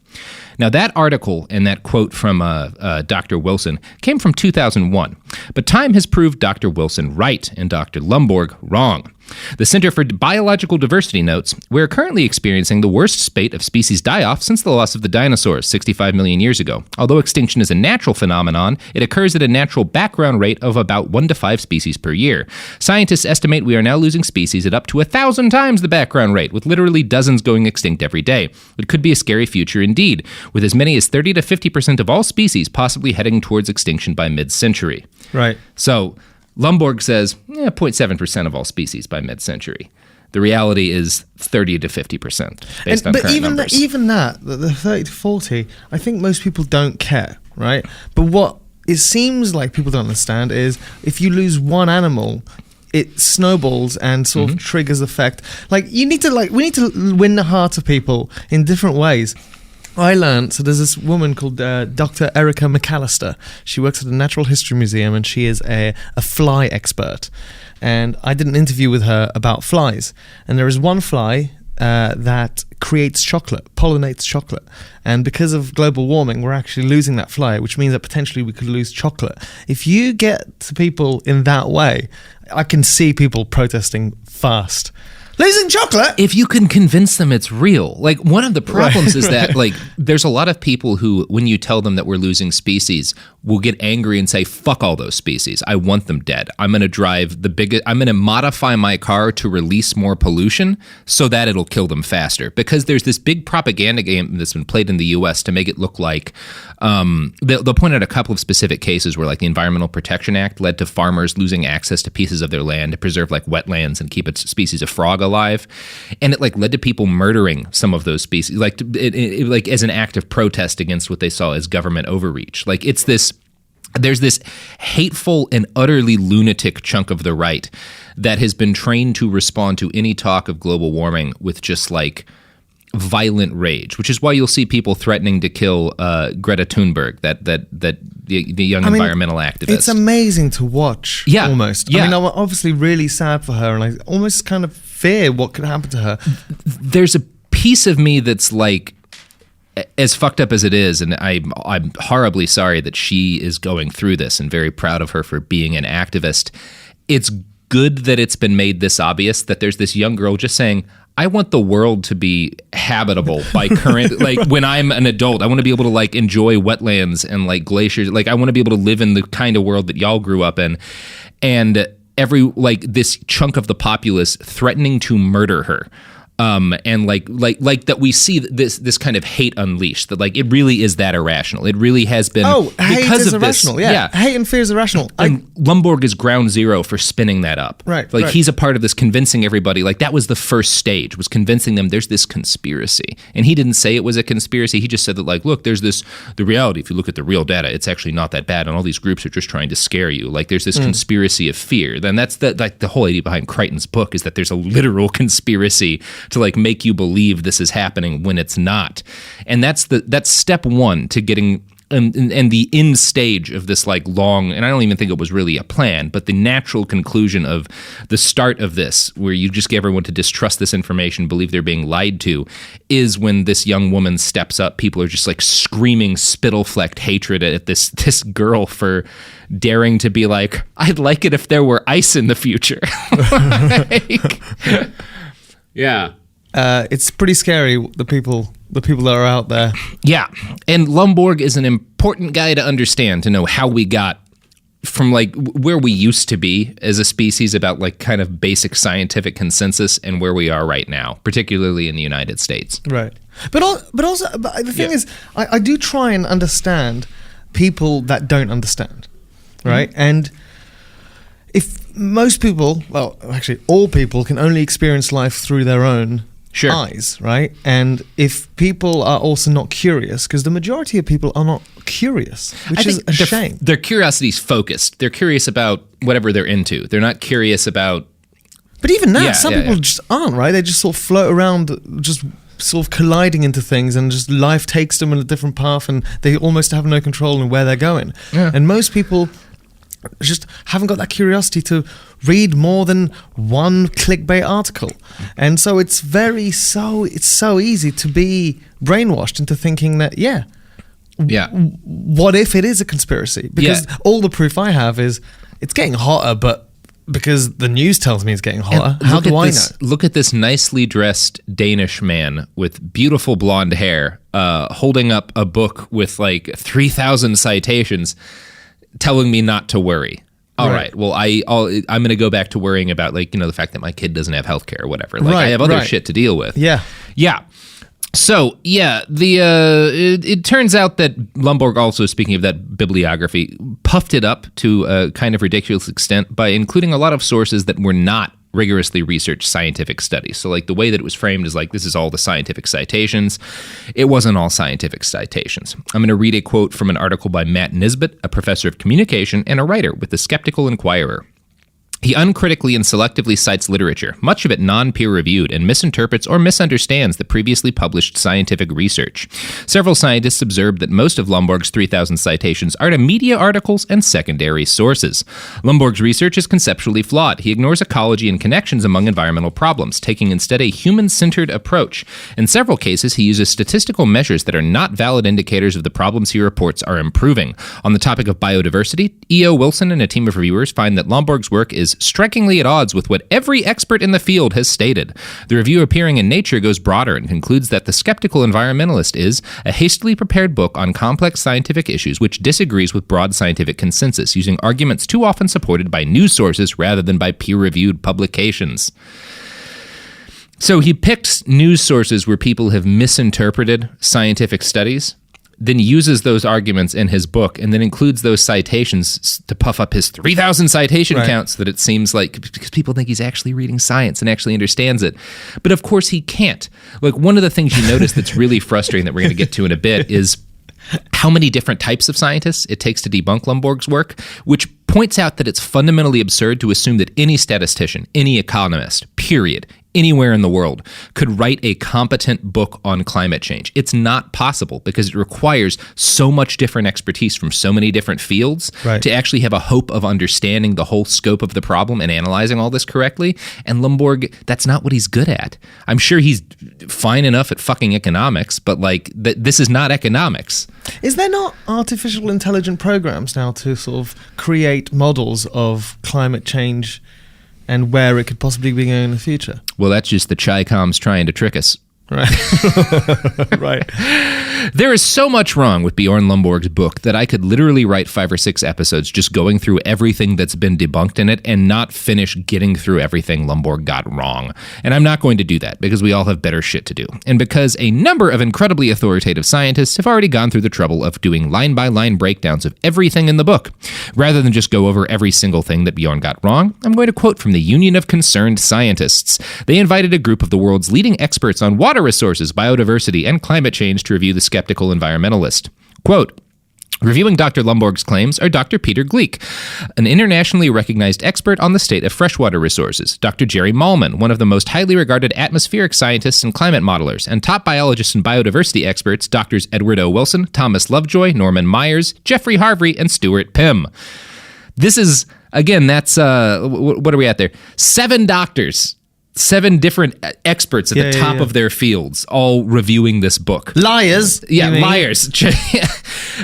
Now, that article and that quote from Dr. Wilson came from 2001, but time has proved Dr. Wilson right and Dr. Lomborg wrong. The Center for Biological Diversity notes, we're currently experiencing the worst spate of species die-off since the loss of the dinosaurs 65 million years ago. Although extinction is a natural phenomenon, it occurs at a natural background rate of about 1 to 5 species per year. Scientists estimate we are now losing species at up to 1,000 times the background rate, with literally dozens going extinct every day. It could be a scary future indeed, with as many as 30 to 50% of all species possibly heading towards extinction by mid-century. Right. So Lomborg says 0.7% of all species by mid-century. The reality is 30 to 50% based on current numbers. But even that, the 30 to 40, I think most people don't care, right? But what it seems like people don't understand is if you lose one animal, it snowballs and sort of triggers effect. Like we need to win the heart of people in different ways. I learned, so there's this woman called Dr. Erica McAllister. She works at the Natural History Museum and she is a fly expert. And I did an interview with her about flies. And there is one fly that creates chocolate, pollinates chocolate. And because of global warming, we're actually losing that fly, which means that potentially we could lose chocolate. If you get to people in that way, I can see people protesting fast. Losing chocolate? If you can convince them it's real. Like, one of the problems is that, like, there's a lot of people who, when you tell them that we're losing species, will get angry and say, fuck all those species. I want them dead. I'm going to modify my car to release more pollution so that it'll kill them faster. Because there's this big propaganda game that's been played in the U.S. to make it look like, they'll point out a couple of specific cases where, like, the Environmental Protection Act led to farmers losing access to pieces of their land to preserve, like, wetlands and keep a species of frog alive, and it like led to people murdering some of those species, like like as an act of protest against what they saw as government overreach. Like there's this hateful and utterly lunatic chunk of the right that has been trained to respond to any talk of global warming with just like violent rage, which is why you'll see people threatening to kill Greta Thunberg, the young environmental activist. It's amazing to watch. Yeah, almost. Yeah. I mean, I'm obviously really sad for her, and I almost kind of fear what could happen to her. There's a piece of me that's like, as fucked up as it is, and I'm horribly sorry that she is going through this and very proud of her for being an activist. It's good that it's been made this obvious that there's this young girl just saying, I want the world to be habitable by current, like when I'm an adult, I want to be able to like enjoy wetlands and like glaciers. Like I want to be able to live in the kind of world that y'all grew up in. And this chunk of the populace threatening to murder her. And like that we see this kind of hate unleashed, that like it really is that irrational. It really has been hate is irrational. Yeah. Hate and fear is irrational. And Lomborg is ground zero for spinning that up. Right. Like he's a part of this, convincing everybody. Like that was the first stage, was convincing them there's this conspiracy. And he didn't say it was a conspiracy. He just said that like, look, there's the reality. If you look at the real data, it's actually not that bad. And all these groups are just trying to scare you. Like there's this conspiracy of fear. Then that's the whole idea behind Crichton's book, is that there's a literal conspiracy to like make you believe this is happening when it's not. And that's step one to getting and the end stage of this like long, and I don't even think it was really a plan, but the natural conclusion of the start of this, where you just get everyone to distrust this information, believe they're being lied to, is when this young woman steps up. People are just like screaming spittle-flecked hatred at this girl for daring to be like, I'd like it if there were ice in the future. Yeah. It's pretty scary, the people that are out there. Yeah. And Lomborg is an important guy to understand, to know how we got from like where we used to be as a species about like kind of basic scientific consensus and where we are right now, particularly in the United States. Right. But the thing is, I do try and understand people that don't understand, right? Mm-hmm. And if most people, well, actually all people, can only experience life through their own eyes, right? And if people are also not curious, because the majority of people are not curious, which is a shame. Their curiosity's focused. They're curious about whatever they're into. They're not curious about... But even now, some people just aren't, right? They just sort of float around, just sort of colliding into things, and just life takes them in a different path, and they almost have no control in where they're going. Yeah. And most people just haven't got that curiosity to read more than one clickbait article. And so it's so easy to be brainwashed into thinking that, what if it is a conspiracy? Because all the proof I have is it's getting hotter, but because the news tells me it's getting hotter. How do I know? Look at this nicely dressed Danish man with beautiful blonde hair holding up a book with like 3,000 citations, telling me not to worry. All right. Well, I'm going to go back to worrying about like, the fact that my kid doesn't have healthcare or whatever. Like I have other shit to deal with. Yeah. Yeah. So, it turns out that Lomborg also, speaking of that bibliography, puffed it up to a kind of ridiculous extent by including a lot of sources that were not rigorously researched scientific studies. So like the way that it was framed is like, this is all the scientific citations. It wasn't all scientific citations. I'm going to read a quote from an article by Matt Nisbet, a professor of communication and a writer with the Skeptical Inquirer. He uncritically and selectively cites literature, much of it non-peer-reviewed, and misinterprets or misunderstands the previously published scientific research. Several scientists observed that most of Lomborg's 3,000 citations are to media articles and secondary sources. Lomborg's research is conceptually flawed. He ignores ecology and connections among environmental problems, taking instead a human-centered approach. In several cases, he uses statistical measures that are not valid indicators of the problems he reports are improving. On the topic of biodiversity, E.O. Wilson and a team of reviewers find that Lomborg's work is strikingly at odds with what every expert in the field has stated. The review appearing in Nature goes broader and concludes that The Skeptical Environmentalist is a hastily prepared book on complex scientific issues which disagrees with broad scientific consensus, using arguments too often supported by news sources rather than by peer-reviewed publications. So he picks news sources where people have misinterpreted scientific studies, then uses those arguments in his book, and then includes those citations to puff up his 3,000 citation count, so that it seems like, because people think he's actually reading science and actually understands it. But of course he can't. Like, one of the things you notice that's really frustrating that we're going to get to in a bit is how many different types of scientists it takes to debunk Lomborg's work, which points out that it's fundamentally absurd to assume that any statistician, any economist, period, anywhere in the world could write a competent book on climate change. It's not possible because it requires so much different expertise from so many different fields to actually have a hope of understanding the whole scope of the problem and analyzing all this correctly. And Lomborg, that's not what he's good at. I'm sure he's fine enough at fucking economics, but like this is not economics. Is there not artificial intelligent programs now to sort of create models of climate change and where it could possibly be going in the future? Well, that's just the Chi-Coms trying to trick us. Right. Right. There is so much wrong with Bjorn Lomborg's book that I could literally write 5 or 6 episodes just going through everything that's been debunked in it and not finish getting through everything Lomborg got wrong. And I'm not going to do that because we all have better shit to do. And because a number of incredibly authoritative scientists have already gone through the trouble of doing line-by-line breakdowns of everything in the book. Rather than just go over every single thing that Bjorn got wrong, I'm going to quote from the Union of Concerned Scientists. They invited a group of the world's leading experts on water resources, biodiversity, and climate change to review the skeptical environmentalist. Quote, reviewing Dr. Lomborg's claims are Dr. Peter Gleek, an internationally recognized expert on the state of freshwater resources, Dr. Jerry Mahlman, one of the most highly regarded atmospheric scientists and climate modelers, and top biologists and biodiversity experts, Drs. Edward O. Wilson, Thomas Lovejoy, Norman Myers, Jeffrey Harvey, and Stuart Pym. This is, again, that's, what are we at there? 7 doctors. 7 different experts at the top of their fields, all reviewing this book. Liars. Yeah, liars.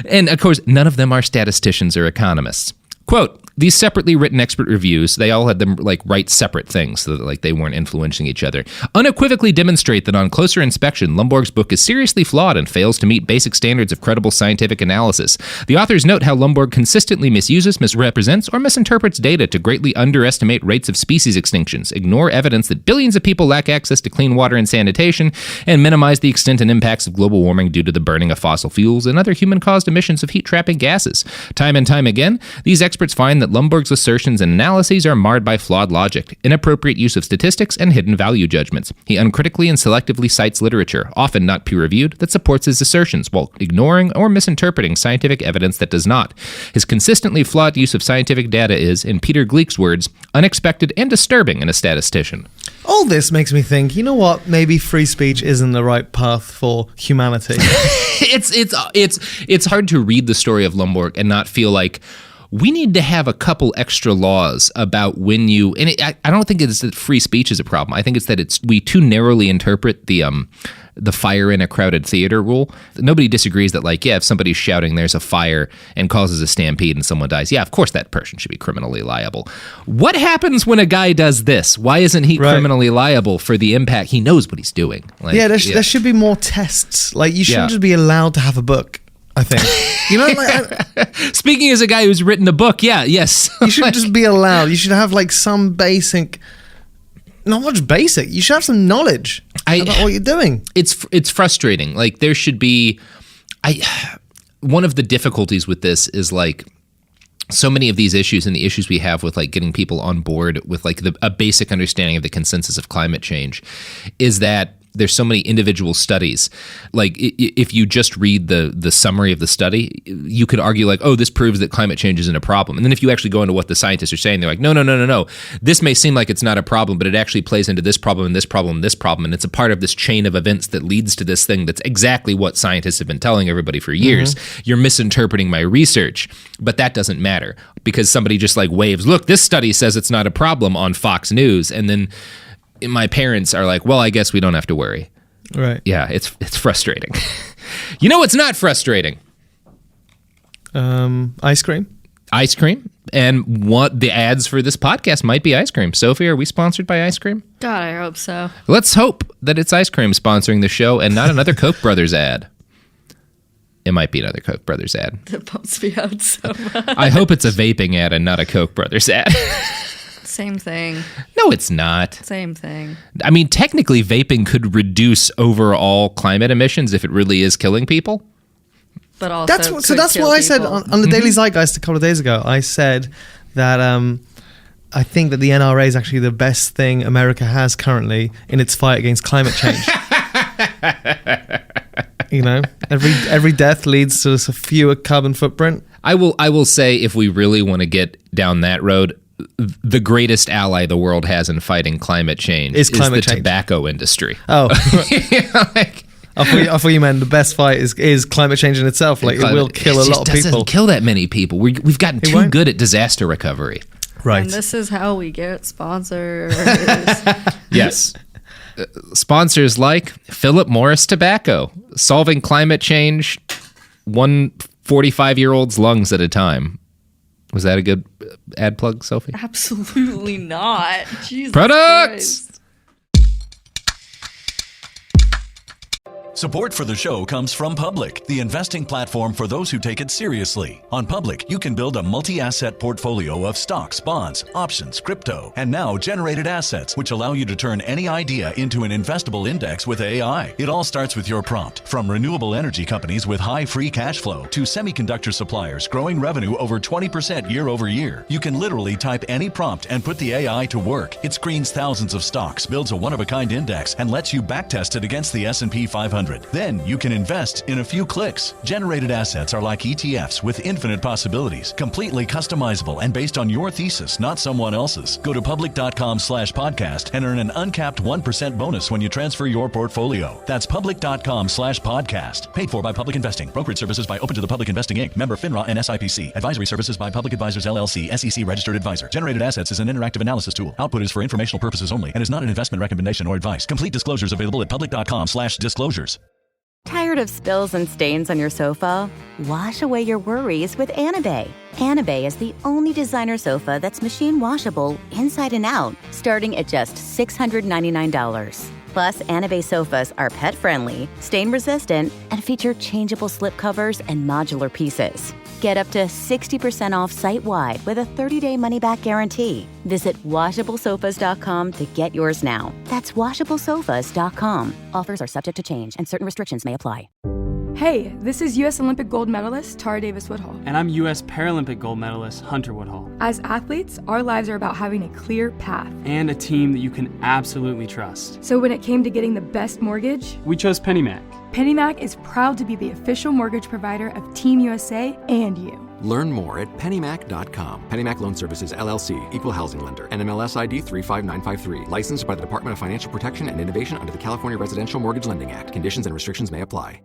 And of course, none of them are statisticians or economists. Quote, these separately written expert reviews, they all had them like write separate things so that like they weren't influencing each other, unequivocally demonstrate that on closer inspection, Lomborg's book is seriously flawed and fails to meet basic standards of credible scientific analysis. The authors note how Lomborg consistently misuses, misrepresents, or misinterprets data to greatly underestimate rates of species extinctions, ignore evidence that billions of people lack access to clean water and sanitation, and minimize the extent and impacts of global warming due to the burning of fossil fuels and other human-caused emissions of heat-trapping gases. Time and time again, these experts find that Lomborg's assertions and analyses are marred by flawed logic, inappropriate use of statistics, and hidden value judgments. He uncritically and selectively cites literature, often not peer-reviewed, that supports his assertions, while ignoring or misinterpreting scientific evidence that does not. His consistently flawed use of scientific data is, in Peter Gleek's words, unexpected and disturbing in a statistician. All this makes me think, you know what, maybe free speech isn't the right path for humanity. It's hard to read the story of Lomborg and not feel like we need to have a couple extra laws about when you, and I don't think it's that free speech is a problem. I think it's that we too narrowly interpret the fire in a crowded theater rule. Nobody disagrees that, like, yeah, if somebody's shouting there's a fire and causes a stampede and someone dies, yeah, of course that person should be criminally liable. What happens when a guy does this? Why isn't he criminally liable for the impact? He knows what he's doing. Like, there should be more tests. Like, you shouldn't just be allowed to have a book, I think. You know, like, speaking as a guy who's written a book, yes. You shouldn't just be allowed. You should have like some basic, not much basic. You should have some knowledge about what you're doing. It's frustrating. Like, there should be, one of the difficulties with this is like, so many of these issues and the issues we have with like getting people on board with like a basic understanding of the consensus of climate change is that there's so many individual studies. Like, if you just read the summary of the study, you could argue like, oh, this proves that climate change isn't a problem. And then if you actually go into what the scientists are saying, they're like, no. This may seem like it's not a problem, but it actually plays into this problem and this problem and this problem. And it's a part of this chain of events that leads to this thing that's exactly what scientists have been telling everybody for years. Mm-hmm. You're misinterpreting my research, but that doesn't matter because somebody just like waves, look, this study says it's not a problem on Fox News. And then my parents are like, well, I guess we don't have to worry. Right. Yeah, it's frustrating. You know what's not frustrating? Ice cream. Ice cream. And what the ads for this podcast might be ice cream. Sophie, are we sponsored by ice cream? God, I hope so. Let's hope that it's ice cream sponsoring the show and not another Koch brothers ad. It might be another Koch brothers ad. That bumps me out so much. I hope it's a vaping ad and not a Koch brothers ad. Same thing. No, it's not. Same thing. I mean, technically, vaping could reduce overall climate emissions if it really is killing people. But also, that's what I said on the Daily Zeitgeist a couple of days ago. I said that I think that the NRA is actually the best thing America has currently in its fight against climate change. You know, every death leads to a fewer carbon footprint. I will say, if we really want to get down that road, the greatest ally the world has in fighting climate change is the tobacco industry. Oh. I thought you meant the best fight is climate change in itself. Like, it will kill a lot of people. It doesn't kill that many people. We've gotten too good at disaster recovery. Right. And this is how we get sponsors. Yes. Sponsors like Philip Morris Tobacco, solving climate change one 45-year-old's lungs at a time. Was that a good ad plug, Sophie? Absolutely not. Jesus Products! Christ. Support for the show comes from Public, the investing platform for those who take it seriously. On Public, you can build a multi-asset portfolio of stocks, bonds, options, crypto, and now generated assets, which allow you to turn any idea into an investable index with AI. It all starts with your prompt. From renewable energy companies with high free cash flow to semiconductor suppliers growing revenue over 20% year over year, you can literally type any prompt and put the AI to work. It screens thousands of stocks, builds a one-of-a-kind index, and lets you backtest it against the S&P 500. Then you can invest in a few clicks. Generated assets are like ETFs with infinite possibilities, completely customizable and based on your thesis, not someone else's. Go to public.com/podcast and earn an uncapped 1% bonus when you transfer your portfolio. That's public.com/podcast. Paid for by Public Investing. Brokerage services by Open to the Public Investing Inc. Member FINRA and SIPC. Advisory services by Public Advisors LLC, SEC registered advisor. Generated assets is an interactive analysis tool. Output is for informational purposes only and is not an investment recommendation or advice. Complete disclosures available at public.com/disclosures. Tired of spills and stains on your sofa? Wash away your worries with Anabay. Anabay is the only designer sofa that's machine washable inside and out, starting at just $699. Plus, Anabay sofas are pet-friendly, stain-resistant, and feature changeable slip covers and modular pieces. Get up to 60% off site-wide with a 30-day money-back guarantee. Visit washablesofas.com to get yours now. That's washablesofas.com. Offers are subject to change and certain restrictions may apply. Hey, this is U.S. Olympic gold medalist Tara Davis-Woodhull. And I'm U.S. Paralympic gold medalist Hunter Woodhull. As athletes, our lives are about having a clear path. And a team that you can absolutely trust. So when it came to getting the best mortgage, we chose PennyMac. PennyMac is proud to be the official mortgage provider of Team USA and you. Learn more at pennymac.com. PennyMac Loan Services, LLC, Equal Housing Lender, NMLS ID 35953. Licensed by the Department of Financial Protection and Innovation under the California Residential Mortgage Lending Act. Conditions and restrictions may apply.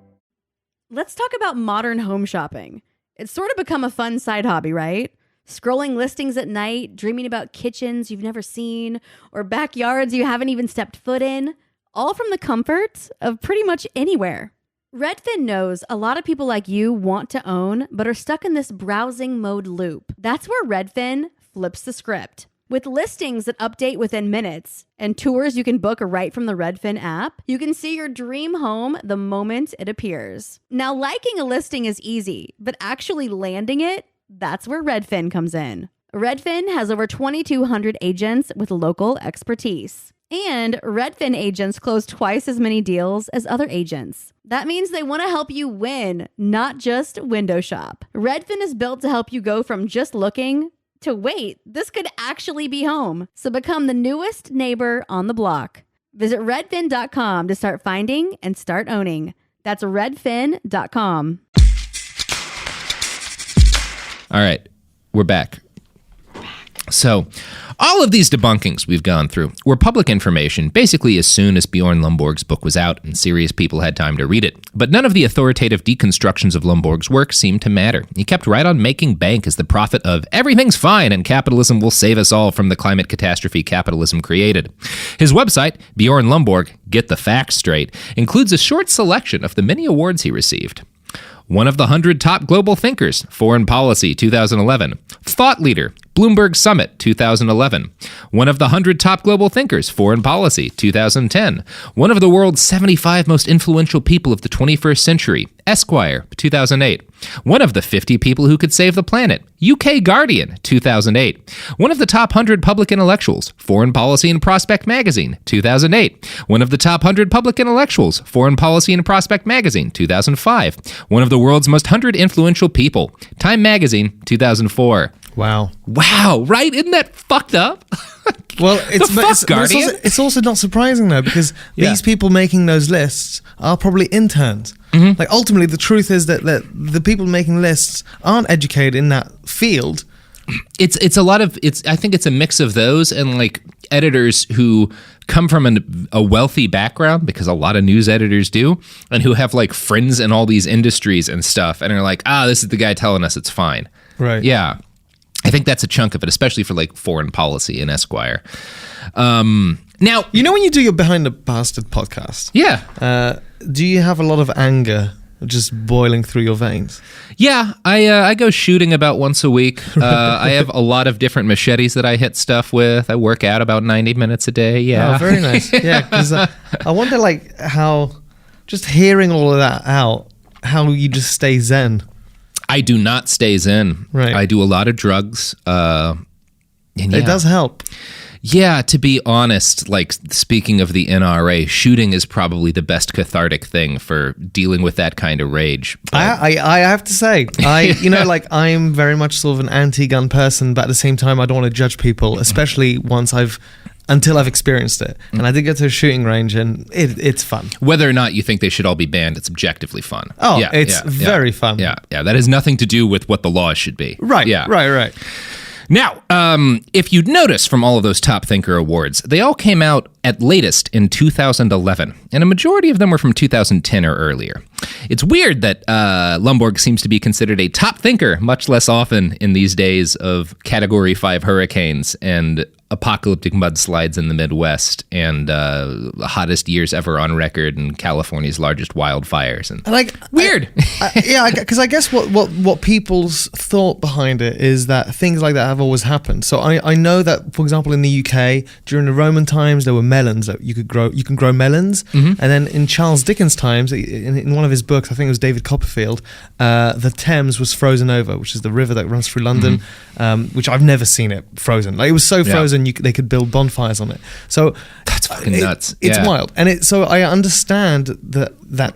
Let's talk about modern home shopping. It's sort of become a fun side hobby, right? Scrolling listings at night, dreaming about kitchens you've never seen, or backyards you haven't even stepped foot in, all from the comfort of pretty much anywhere. Redfin knows a lot of people like you want to own, but are stuck in this browsing mode loop. That's where Redfin flips the script. With listings that update within minutes and tours you can book right from the Redfin app, you can see your dream home the moment it appears. Now, liking a listing is easy, but actually landing it, that's where Redfin comes in. Redfin has over 2,200 agents with local expertise. And Redfin agents close twice as many deals as other agents. That means they want to help you win, not just window shop. Redfin is built to help you go from just looking to wait, this could actually be home. So become the newest neighbor on the block. Visit redfin.com to start finding and start owning. That's redfin.com. All right, we're back. So, all of these debunkings we've gone through were public information basically as soon as Bjorn Lomborg's book was out and serious people had time to read it. But none of the authoritative deconstructions of Lomborg's work seemed to matter. He kept right on making bank as the prophet of everything's fine and capitalism will save us all from the climate catastrophe capitalism created. His website, Bjorn Lomborg, Get the Facts Straight, includes a short selection of the many awards he received. One of the 100 Top Global Thinkers, Foreign Policy, 2011. Thought Leader, Bloomberg Summit, 2011. One of the 100 Top Global Thinkers, Foreign Policy, 2010. One of the world's 75 most influential people of the 21st century, Esquire, 2008. One of the 50 people who could save the planet, UK Guardian, 2008. One of the top 100 public intellectuals, Foreign Policy and Prospect Magazine, 2008. One of the top 100 public intellectuals, Foreign Policy and Prospect Magazine, 2005. One of the world's most 100 influential people, Time Magazine, 2004. Wow, right? Isn't that fucked up? Well, it's also not surprising though, because these people making those lists are probably interns. Mm-hmm. Like ultimately, the truth is that the people making lists aren't educated in that field. it's a lot of I think it's a mix of those and like editors who come from a wealthy background, because a lot of news editors do, and who have like friends in all these industries and stuff, and are like, this is the guy telling us it's fine. Right. Yeah. I think that's a chunk of it, especially for like foreign policy in Esquire. Now, you know, when you do your Behind the Bastard podcast, do you have a lot of anger just boiling through your veins? Yeah, I go shooting about once a week. I have a lot of different machetes that I hit stuff with. I work out about 90 minutes a day. Yeah. Oh, very nice. Yeah, because I wonder like how, just hearing all of that out, how you just stay zen. I do not stay zen. Right. I do a lot of drugs. It does help. Yeah, to be honest, like speaking of the NRA, shooting is probably the best cathartic thing for dealing with that kind of rage. I have to say, I'm very much sort of an anti-gun person, but at the same time, I don't want to judge people, especially until I've experienced it. And I did get to a shooting range, and it's fun. Whether or not you think they should all be banned, it's objectively fun. Oh, yeah, it's very fun. Yeah, that has nothing to do with what the laws should be. Right, yeah. right. Now, if you'd notice from all of those Top Thinker awards, they all came out at latest in 2011, and a majority of them were from 2010 or earlier. It's weird that Lomborg seems to be considered a top thinker much less often in these days of Category 5 hurricanes and apocalyptic mudslides in the Midwest and the hottest years ever on record and California's largest wildfires. And weird. Because I guess what people's thought behind it is that things like that have always happened. So I know that, for example, in the UK, during the Roman times, there were melons that you can grow melons. Mm-hmm. And then in Charles Dickens' times, in one of his books, I think it was David Copperfield, the Thames was frozen over, which is the river that runs through London, which I've never seen it frozen. Like, it was so frozen, they could build bonfires on it. So that's fucking nuts. It's wild. And so I understand that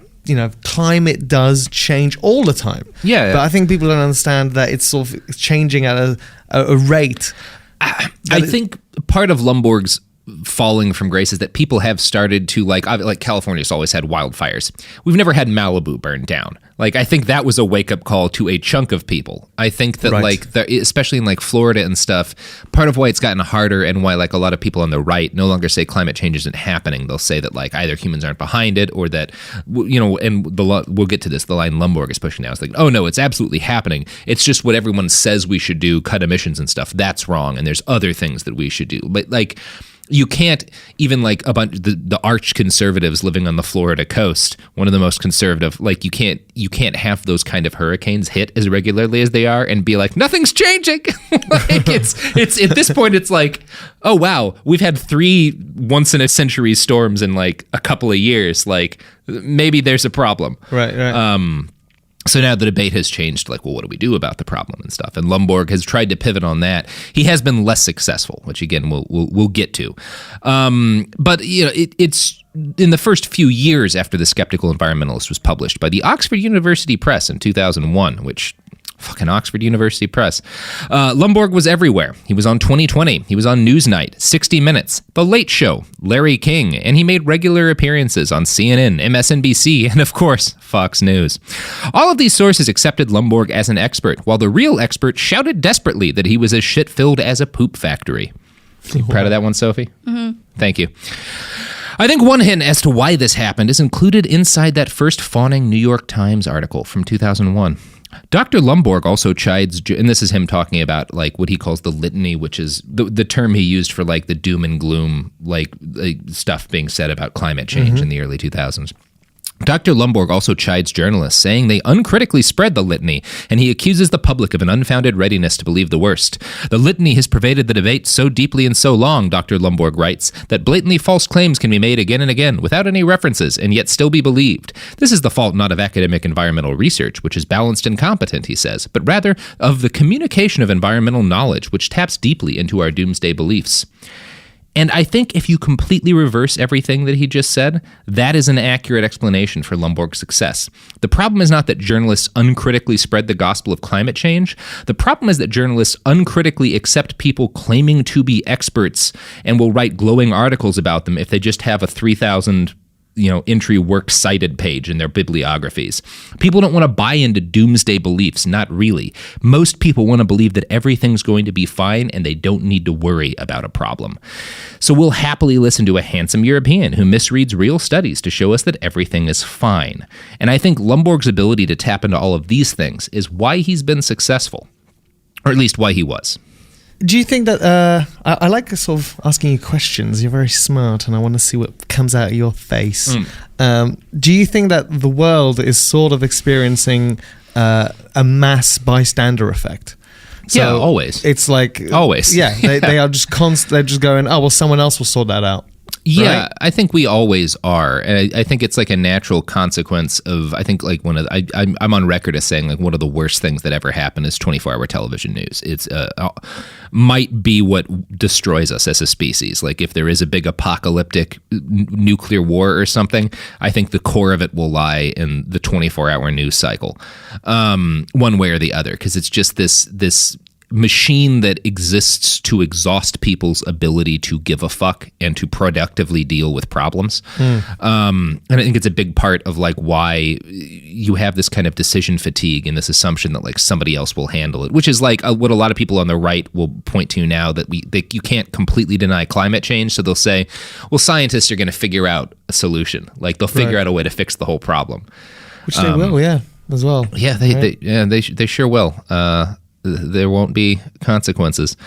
climate does change all the time. Yeah. But I think people don't understand that it's sort of changing at a rate. I think part of Lomborg's falling from grace is that people have started to like California's always had wildfires. We've never had Malibu burned down. Like, I think that was a wake-up call to a chunk of people. I think that especially in like Florida and stuff, part of why it's gotten harder and why like a lot of people on the right no longer say climate change isn't happening. They'll say that like either humans aren't behind it or that, and we'll get to this, the line Lomborg is pushing now is like, oh no, it's absolutely happening. It's just what everyone says we should do, cut emissions and stuff. That's wrong. And there's other things that we should do. But like, you can't even like a bunch the arch conservatives living on the Florida coast, one of the most conservative, like you can't have those kind of hurricanes hit as regularly as they are and be like, nothing's changing. Like it's at this point it's like, oh wow, we've had 3 once in a century storms in like a couple of years. Like maybe there's a problem. Right. So now the debate has changed, like, well, what do we do about the problem and stuff? And Lomborg has tried to pivot on that. He has been less successful, which again we'll get to. But it's in the first few years after The Skeptical Environmentalist was published by the Oxford University Press in 2001, which fucking Oxford University Press. Lomborg was everywhere. He was on 2020. He was on Newsnight, 60 Minutes, The Late Show, Larry King, and he made regular appearances on CNN, MSNBC, and of course, Fox News. All of these sources accepted Lomborg as an expert, while the real expert shouted desperately that he was as shit-filled as a poop factory. You proud of that one, Sophie? Mm-hmm. Thank you. I think one hint as to why this happened is included inside that first fawning New York Times article from 2001. Dr. Lomborg also chides, and this is him talking about like what he calls the litany, which is the term he used for like the doom and gloom, like stuff being said about climate change in the early 2000s. Dr. Lomborg also chides journalists, saying they uncritically spread the litany, and he accuses the public of an unfounded readiness to believe the worst. The litany has pervaded the debate so deeply and so long, Dr. Lomborg writes, that blatantly false claims can be made again and again without any references and yet still be believed. This is the fault not of academic environmental research, which is balanced and competent, he says, but rather of the communication of environmental knowledge, which taps deeply into our doomsday beliefs. And I think if you completely reverse everything that he just said, that is an accurate explanation for Lomborg's success. The problem is not that journalists uncritically spread the gospel of climate change. The problem is that journalists uncritically accept people claiming to be experts and will write glowing articles about them if they just have a 3,000 entry works cited page in their bibliographies. People don't want to buy into doomsday beliefs, not really. Most people want to believe that everything's going to be fine and they don't need to worry about a problem. So we'll happily listen to a handsome European who misreads real studies to show us that everything is fine. And I think Lomborg's ability to tap into all of these things is why he's been successful, or at least why he was. Do you think that I like sort of asking you questions? You're very smart, and I want to see what comes out of your face. Do you think that the world is sort of experiencing a mass bystander effect? So yeah, always. It's like always. Yeah, they are just they're just going, oh well, someone else will sort that out. Yeah, right? I think we always are, and I think it's like a natural consequence of. I think like I'm on record as saying like one of the worst things that ever happened is 24-hour television news. It's might be what destroys us as a species. Like if there is a big apocalyptic nuclear war or something, I think the core of it will lie in the 24-hour news cycle, one way or the other, because it's just this machine that exists to exhaust people's ability to give a fuck and to productively deal with problems. And I think it's a big part of like why you have this kind of decision fatigue and this assumption that like somebody else will handle it, which is like what a lot of people on the right will point to now, that you can't completely deny climate change. So they'll say, well, scientists are going to figure out a solution. Like they'll figure out a way to fix the whole problem. Which they will, yeah, as well. Yeah, they sure will. There won't be consequences.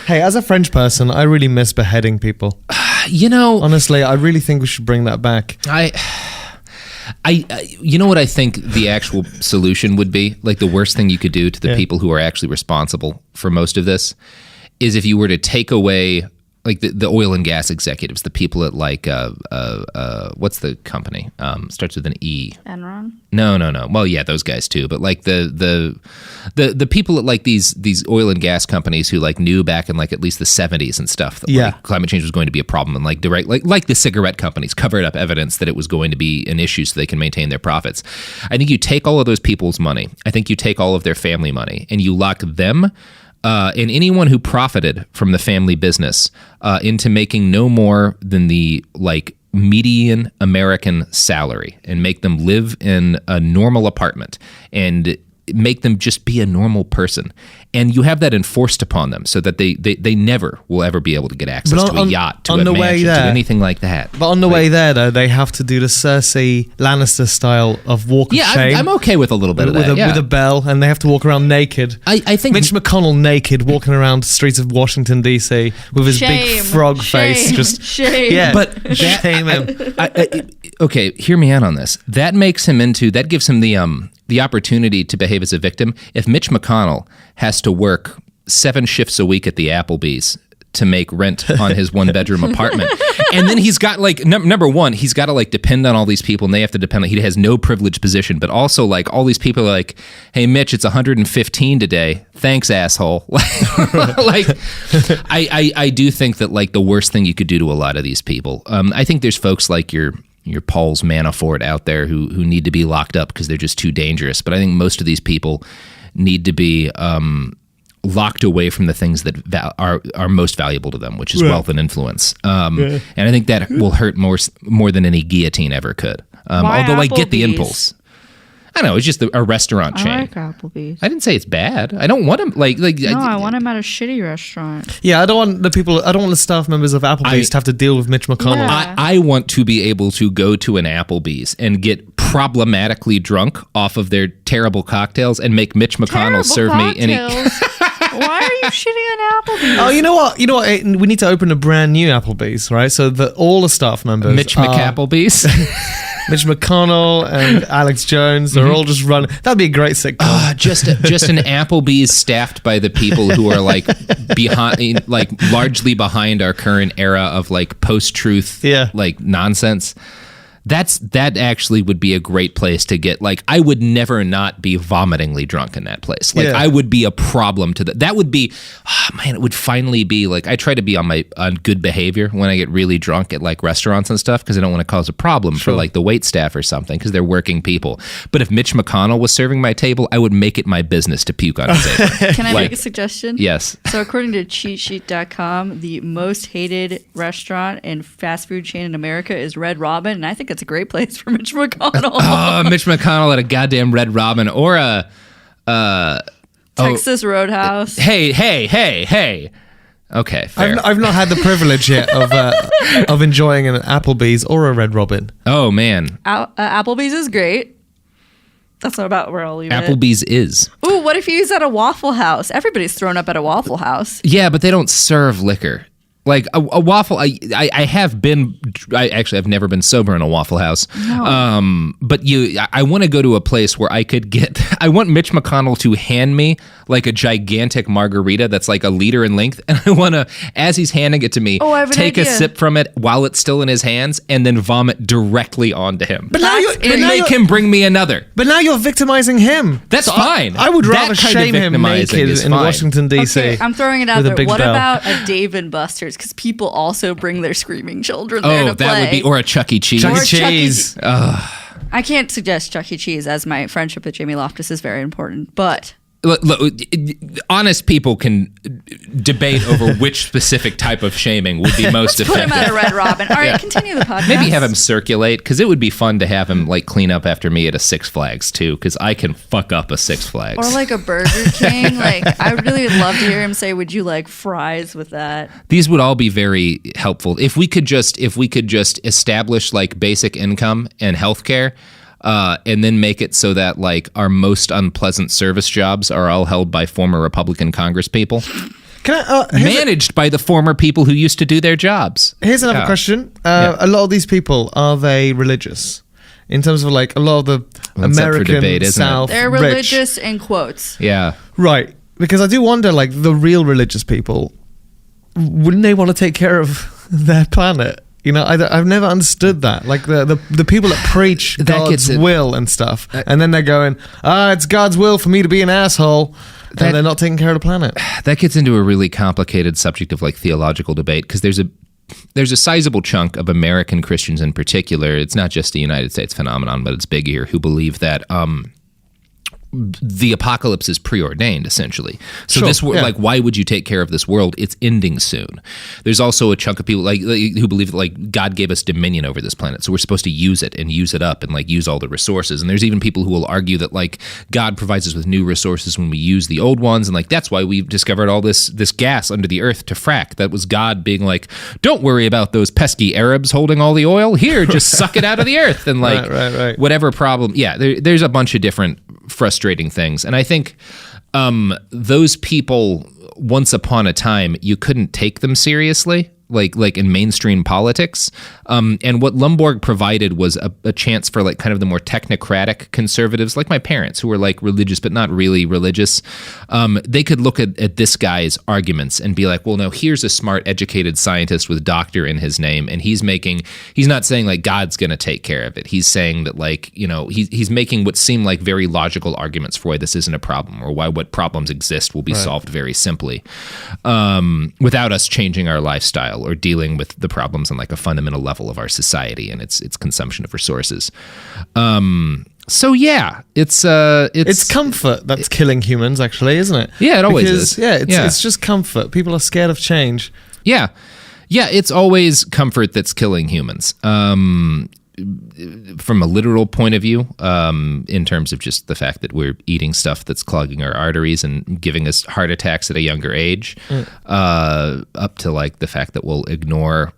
Hey, as a French person, I really miss beheading people. Honestly, I really think we should bring that back. You know what I think the actual solution would be? Like the worst thing you could do to the people who are actually responsible for most of this is if you were to take away like the oil and gas executives, the people at like what's the company? Starts with an E. Enron? No. Well, yeah, those guys too. But like the people at like these oil and gas companies who like knew back in like at least the 70s and stuff that like, climate change was going to be a problem, and like direct like the cigarette companies covered up evidence that it was going to be an issue so they can maintain their profits. I think you take all of those people's money. I think you take all of their family money and you lock them and anyone who profited from the family business into making no more than the like median American salary, and make them live in a normal apartment and make them just be a normal person. And you have that enforced upon them so that they never will ever be able to get access to a yacht, to a mansion, to anything like that. But on the way there, though, they have to do the Cersei Lannister style of walk of shame. I'm okay with a little bit of that. With a bell, and they have to walk around naked. I think Mitch McConnell naked, walking around the streets of Washington, D.C. with his big frog face. Just shame. Yeah, but shame him. Okay, hear me out on this. That gives him the opportunity to behave as a victim. If Mitch McConnell has to work 7 shifts a week at the Applebee's to make rent on his 1-bedroom apartment, and then he's got like number one, he's got to like depend on all these people, and they have to depend on, he has no privileged position, but also like all these people are like, hey Mitch, it's 115 today, thanks asshole. Like I do think that like the worst thing you could do to a lot of these people, I think there's folks like your Paul's Manafort out there who need to be locked up because they're just too dangerous. But I think most of these people need to be locked away from the things that are most valuable to them, which is wealth and influence. And I think that will hurt more than any guillotine ever could. Although I get the impulse. I don't know. It's just a restaurant chain. I like Applebee's. I didn't say it's bad. I don't want him I want him at a shitty restaurant. Yeah, I don't want the staff members of Applebee's to have to deal with Mitch McConnell. Yeah. I want to be able to go to an Applebee's and get problematically drunk off of their terrible cocktails and make Mitch McConnell serve me any. Why are you shitting on Applebee's? Oh, you know what? We need to open a brand new Applebee's, right? So that all the staff members, Mitch McApplebee's. Mitch McConnell and Alex Jones, they're all just running. That'd be a great sitcom. Just an Applebee's staffed by the people who are like behind, like largely behind our current era of like post-truth, like nonsense. That actually would be a great place to get, like, I would never not be vomitingly drunk in that place. Like, I would be a problem to that. That would be, it would finally be, like, I try to be on good behavior when I get really drunk at, like, restaurants and stuff, because I don't want to cause a problem for, like, the wait staff or something, because they're working people. But if Mitch McConnell was serving my table, I would make it my business to puke on his table. Can I make a suggestion? Yes. So according to cheatsheet.com, the most hated restaurant and fast food chain in America is Red Robin, and I think it's it's a great place for Mitch McConnell. Oh, Mitch McConnell at a goddamn Red Robin or a Texas Roadhouse. Hey. Okay, fair. I've not had the privilege yet of enjoying an Applebee's or a Red Robin. Oh, man. Applebee's is great. That's not about where I'll leave Applebee's is. Ooh, what if he's at a Waffle House? Everybody's thrown up at a Waffle House. Yeah, but they don't serve liquor. Like a Waffle, I've never been sober in a Waffle House. No. But I want to go to a place where I want Mitch McConnell to hand me like a gigantic margarita that's like a liter in length. And I want to, as he's handing it to me, take a sip from it while it's still in his hands and then vomit directly onto him. But now make him bring me another. But now you're victimizing him. That's fine. I would rather shame him naked in Washington, D.C. Okay, I'm throwing it out there. What about a Dave & Buster's? Because people also bring their screaming children there to play. That would be, or a Chuck E. Cheese. Chuck E. Cheese. I can't suggest Chuck E. Cheese, as my friendship with Jamie Loftus is very important, but... Look, honest people can debate over which specific type of shaming would be most effective. Put him at a Red Robin. All right, continue the podcast. Maybe have him circulate, because it would be fun to have him like clean up after me at a Six Flags too, because I can fuck up a Six Flags. Or like a Burger King. I really would love to hear him say, "Would you like fries with that?" These would all be very helpful if we could just establish like basic income and healthcare. And then make it so that like our most unpleasant service jobs are all held by former Republican Congress people, managed by the former people who used to do their jobs. Here's another question: a lot of these people, are they religious? In terms of like a lot of the American debate, South, they're religious in quotes. Yeah, right. Because I do wonder, like the real religious people, wouldn't they want to take care of their planet? You know, I've never understood that. Like the people that preach God's will and stuff, and then they're going, it's God's will for me to be an asshole, and they're not taking care of the planet. That gets into a really complicated subject of like theological debate, because there's a sizable chunk of American Christians in particular. It's not just a United States phenomenon, but it's big here, who believe that the apocalypse is preordained, essentially. So like, why would you take care of this world? It's ending soon. There's also a chunk of people like who believe that like God gave us dominion over this planet, so we're supposed to use it and use it up and like use all the resources. And there's even people who will argue that like God provides us with new resources when we use the old ones, and like that's why we've discovered all this gas under the earth to frack. That was God being like, don't worry about those pesky Arabs holding all the oil. Here, just suck it out of the earth and like right. Whatever problem. Yeah, there's a bunch of different frustrating things. And I think those people, once upon a time, you couldn't take them seriously, like in mainstream politics. And what Lomborg provided was a chance for like kind of the more technocratic conservatives, like my parents, who were like religious but not really religious. They could look at this guy's arguments and be like, well, no, here's a smart, educated scientist with doctor in his name, and he's not saying like God's going to take care of it. He's saying that like, you know, he's making what seem like very logical arguments for why this isn't a problem, or why what problems exist will be solved very simply, without us changing our lifestyle or dealing with the problems on like a fundamental level of our society and its consumption of resources. So yeah, it's comfort that's killing humans, actually, isn't it? Yeah, it always is. Yeah, it's just comfort. People are scared of change. Yeah, it's always comfort that's killing humans. From a literal point of view, in terms of just the fact that we're eating stuff that's clogging our arteries and giving us heart attacks at a younger age, up to like the fact that we'll ignore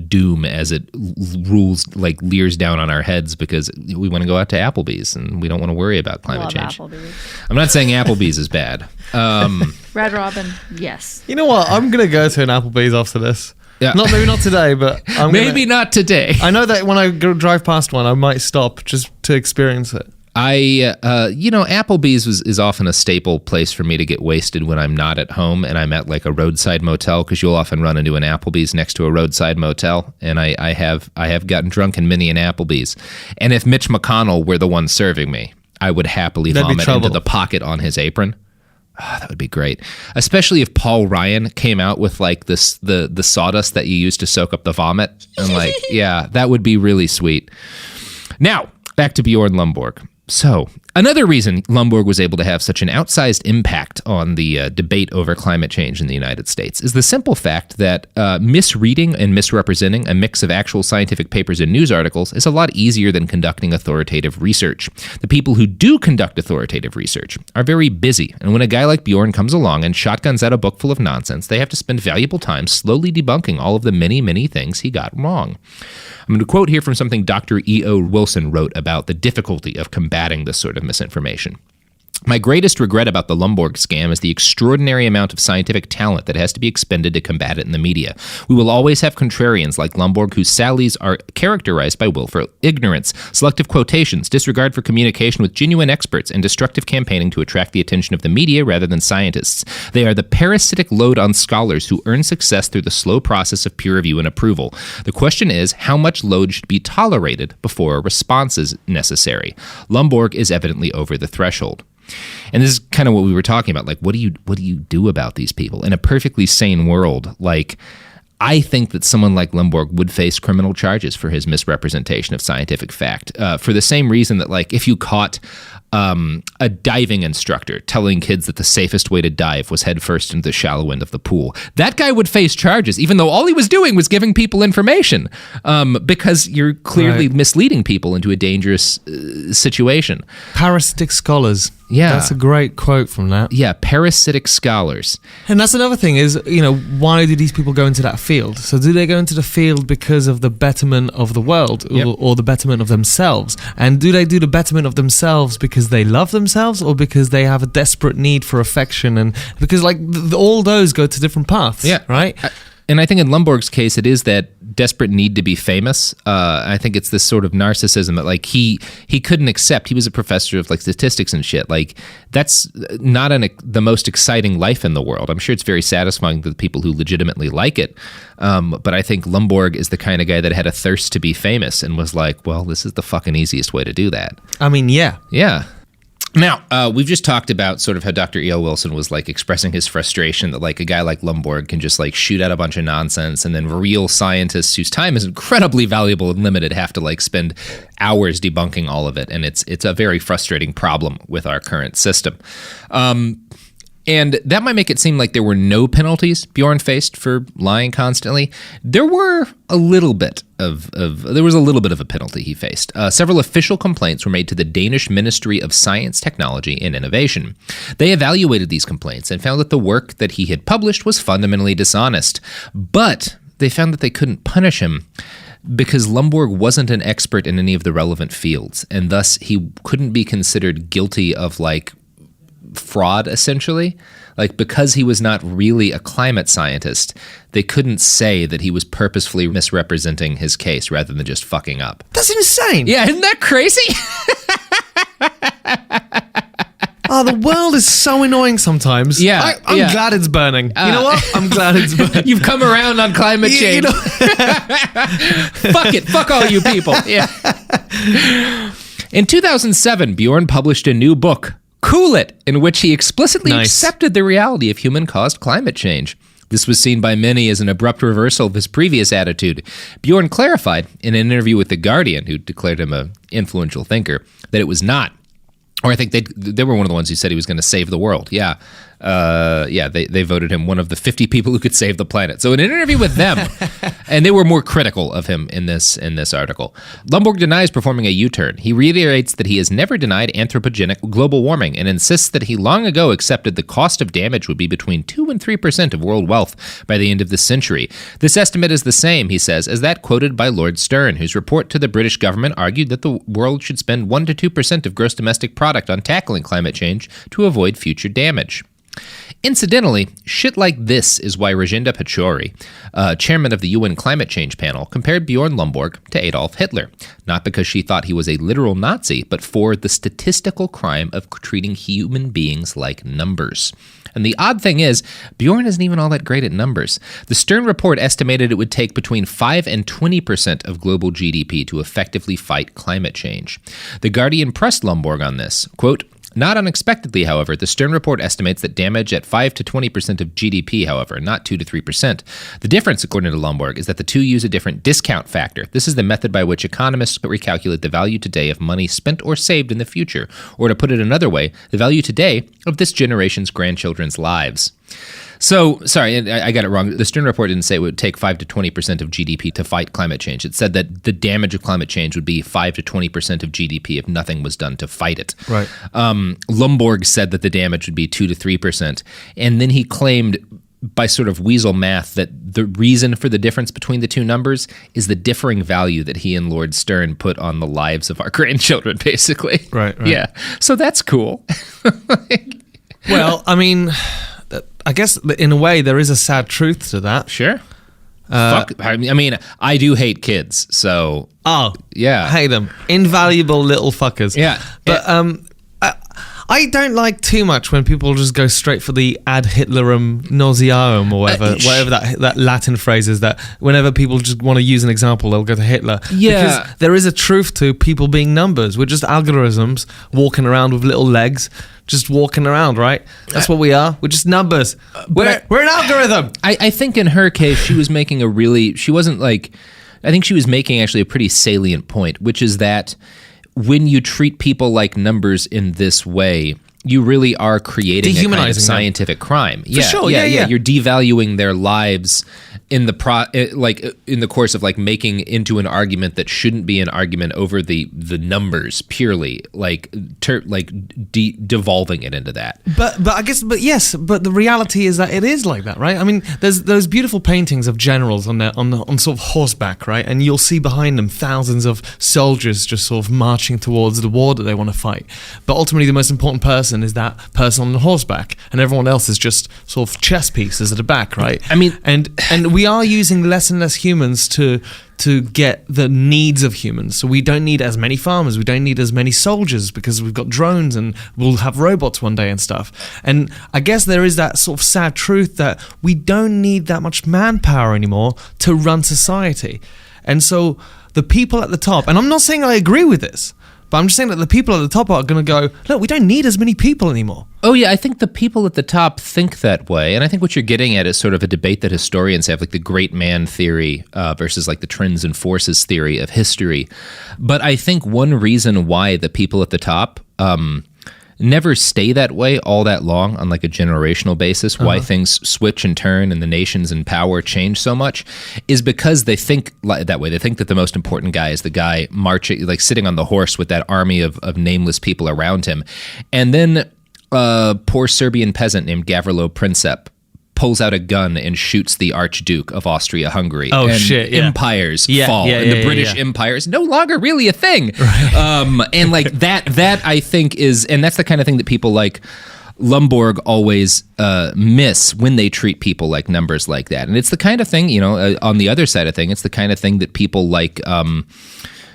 doom as it leers down on our heads because we want to go out to Applebee's and we don't want to worry about climate change. Applebee's. I'm not saying Applebee's is bad. Red Robin, yes. You know what? I'm going to go to an Applebee's after this. Yeah. Maybe not today, but not today. I know that when I drive past one, I might stop just to experience it. Applebee's is often a staple place for me to get wasted when I'm not at home and I'm at like a roadside motel, because you'll often run into an Applebee's next to a roadside motel, and I have gotten drunk in many an Applebee's. And if Mitch McConnell were the one serving me, I would happily vomit into the pocket on his apron. Oh, that would be great, especially if Paul Ryan came out with like the sawdust that you use to soak up the vomit, and like, yeah, that would be really sweet. Now back to Bjorn Lomborg. So Another reason Lomborg was able to have such an outsized impact on the debate over climate change in the United States is the simple fact that misreading and misrepresenting a mix of actual scientific papers and news articles is a lot easier than conducting authoritative research. The people who do conduct authoritative research are very busy, and when a guy like Bjorn comes along and shotguns out a book full of nonsense, they have to spend valuable time slowly debunking all of the many, many things he got wrong. I'm going to quote here from something Dr. E.O. Wilson wrote about the difficulty of combating this sort of misinformation. My greatest regret about the Lomborg scam is the extraordinary amount of scientific talent that has to be expended to combat it in the media. We will always have contrarians like Lomborg whose sallies are characterized by willful ignorance, selective quotations, disregard for communication with genuine experts, and destructive campaigning to attract the attention of the media rather than scientists. They are the parasitic load on scholars who earn success through the slow process of peer review and approval. The question is, how much load should be tolerated before a response is necessary? Lomborg is evidently over the threshold. And this is kind of what we were talking about. Like, what do you do about these people in a perfectly sane world? Like, I think that someone like Lomborg would face criminal charges for his misrepresentation of scientific fact, for the same reason that, like, if you caught a diving instructor telling kids that the safest way to dive was head first into the shallow end of the pool, that guy would face charges, even though all he was doing was giving people information, because you're clearly misleading people into a dangerous situation. Parasitic scholars. Yeah. That's a great quote from that. Yeah, parasitic scholars. And that's another thing is, why do these people go into that field? So do they go into the field because of the betterment of the world or the betterment of themselves? And do they do the betterment of themselves because they love themselves or because they have a desperate need for affection? And because all those go to different paths, right? And I think in Lomborg's case, it is that desperate need to be famous. I think it's this sort of narcissism that, like, he couldn't accept. He was a professor of, like, statistics and shit. Like, that's not the most exciting life in the world. I'm sure it's very satisfying to the people who legitimately like it. But I think Lomborg is the kind of guy that had a thirst to be famous and was like, well, this is the fucking easiest way to do that. I mean, yeah. Yeah. Now, we've just talked about sort of how Dr. E.O. Wilson was, like, expressing his frustration that, like, a guy like Lomborg can just, like, shoot out a bunch of nonsense, and then real scientists whose time is incredibly valuable and limited have to, like, spend hours debunking all of it, and it's a very frustrating problem with our current system. And that might make it seem like there were no penalties Bjorn faced for lying constantly. There were a little bit of a penalty he faced. Several official complaints were made to the Danish Ministry of Science, Technology, and Innovation. They evaluated these complaints and found that the work that he had published was fundamentally dishonest. But they found that they couldn't punish him because Lomborg wasn't an expert in any of the relevant fields, and thus he couldn't be considered guilty of, like, fraud, essentially. Like, because he was not really a climate scientist, they couldn't say that he was purposefully misrepresenting his case rather than just fucking up. That's insane. Yeah, isn't that crazy? Oh, the world is so annoying sometimes. Yeah, I'm glad it's burning. You know what? I'm glad it's burning. You've come around on climate change. Fuck it. Fuck all you people. Yeah. In 2007, Bjorn published a new book, Cool It, in which he explicitly accepted the reality of human-caused climate change. This was seen by many as an abrupt reversal of his previous attitude. Bjorn clarified in an interview with The Guardian, who declared him an influential thinker, that it was not. Or I think they were one of the ones who said he was going to save the world. Yeah. They voted him one of the 50 people who could save the planet. So in an interview with them, and they were more critical of him in this article, Lomborg denies performing a U-turn. He reiterates that he has never denied anthropogenic global warming and insists that he long ago accepted the cost of damage would be between 2 and 3% of world wealth by the end of the century. This estimate is the same, he says, as that quoted by Lord Stern, whose report to the British government argued that the world should spend 1 to 2% of gross domestic product on tackling climate change to avoid future damage. Incidentally, shit like this is why Rajendra Pachauri, chairman of the UN Climate Change Panel, compared Bjorn Lomborg to Adolf Hitler, not because she thought he was a literal Nazi, but for the statistical crime of treating human beings like numbers. And the odd thing is, Bjorn isn't even all that great at numbers. The Stern report estimated it would take between 5 and 20% of global GDP to effectively fight climate change. The Guardian pressed Lomborg on this. Quote, Not unexpectedly, however, the Stern report estimates that damage at 5 to 20% of GDP, however, not 2 to 3%. The difference, according to Lomborg, is that the two use a different discount factor. This is the method by which economists recalculate the value today of money spent or saved in the future, or to put it another way, the value today of this generation's grandchildren's lives. So, sorry, I got it wrong. The Stern report didn't say it would take 5 to 20% of GDP to fight climate change. It said that the damage of climate change would be 5 to 20% of GDP if nothing was done to fight it. Right. Lomborg said that the damage would be 2 to 3%. And then he claimed by sort of weasel math that the reason for the difference between the two numbers is the differing value that he and Lord Stern put on the lives of our grandchildren, basically. Right. Yeah. So that's cool. Well, I mean, I guess in a way there is a sad truth to that. Sure. Fuck. I mean, I do hate kids, so... Oh, yeah. I hate them. Invaluable little fuckers. Yeah. But I don't like too much when people just go straight for the ad Hitlerum nausearum or whatever that Latin phrase is, that whenever people just want to use an example, they'll go to Hitler. Yeah. Because there is a truth to people being numbers. We're just algorithms walking around with little legs, just walking around, right? That's what we are. We're just numbers. We're an algorithm. I think in her case, she was making I think she was making actually a pretty salient point, which is that when you treat people like numbers in this way, you really are creating a kind of scientific crime. For sure, yeah. You're devaluing their lives in the course of like making into an argument that shouldn't be an argument over the numbers purely, devolving it into that. But I guess, but the reality is that it is like that, right? I mean, there's those beautiful paintings of generals on sort of horseback, right? And you'll see behind them thousands of soldiers just sort of marching towards the war that they want to fight. But ultimately, the most important person is that person on the horseback, and everyone else is just sort of chess pieces at the back, right? I mean, and we are using less and less humans to get the needs of humans. So we don't need as many farmers, we don't need as many soldiers because we've got drones and we'll have robots one day and stuff. And I guess there is that sort of sad truth that we don't need that much manpower anymore to run society. And so the people at the top, and I'm not saying I agree with this, but I'm just saying that the people at the top are going to go, look, we don't need as many people anymore. Oh, yeah, I think the people at the top think that way. And I think what you're getting at is sort of a debate that historians have, like the great man theory versus like the trends and forces theory of history. But I think one reason why the people at the top never stay that way all that long on like a generational basis, why things switch and turn and the nations in power change so much, is because they think that way. They think that the most important guy is the guy marching, like sitting on the horse with that army of nameless people around him. And then a poor Serbian peasant named Gavrilo Princip pulls out a gun and shoots the Archduke of Austria-Hungary. Oh, and shit, yeah. Empires fall, and the British Empire is no longer really a thing. Right. And like that I think is, and that's the kind of thing that people like Lomborg always miss when they treat people like numbers like that. And it's the kind of thing, on the other side of thing, it's the kind of thing that people like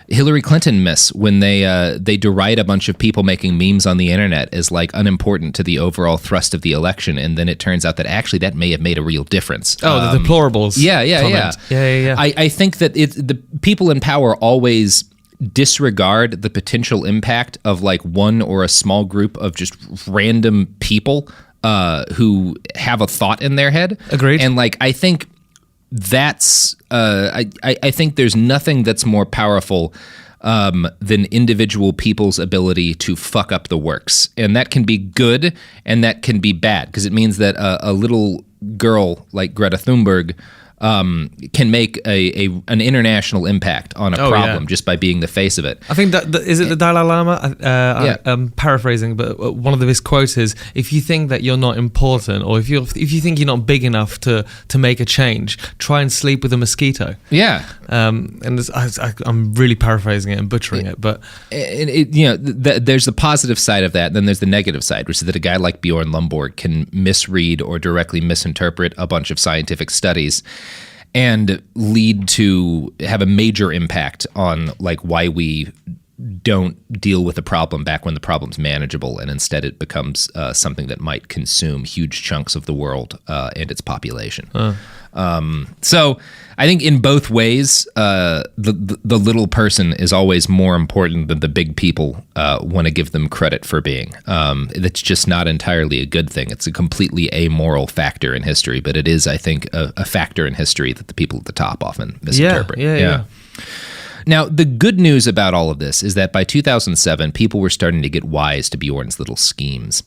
Hillary Clinton miss when they deride a bunch of people making memes on the internet as like unimportant to the overall thrust of the election, and then it turns out that actually that may have made a real difference. Oh, the deplorables. Yeah. I think that the people in power always disregard the potential impact of like one or a small group of just random people who have a thought in their head. Agreed. And like I think that's I think there's nothing that's more powerful than individual people's ability to fuck up the works, and that can be good and that can be bad, because it means that a little girl like Greta Thunberg can make an international impact on a problem just by being the face of it. I think that is it the Dalai Lama? I'm paraphrasing, but one of his quotes is, "If you think that you're not important, or if you think you're not big enough to make a change, try and sleep with a mosquito." Yeah. And I'm really paraphrasing it and butchering it, but there's the positive side of that, and then there's the negative side, which is that a guy like Bjorn Lomborg can misread or directly misinterpret a bunch of scientific studies and lead to have a major impact on like why we don't deal with the problem back when the problem's manageable, and instead it becomes something that might consume huge chunks of the world and its population. So I think in both ways, the little person is always more important than the big people want to give them credit for being. That's just not entirely a good thing. It's a completely amoral factor in history, but it is, I think, a factor in history that the people at the top often misinterpret. Yeah. Now, the good news about all of this is that by 2007, people were starting to get wise to Bjorn's little schemes.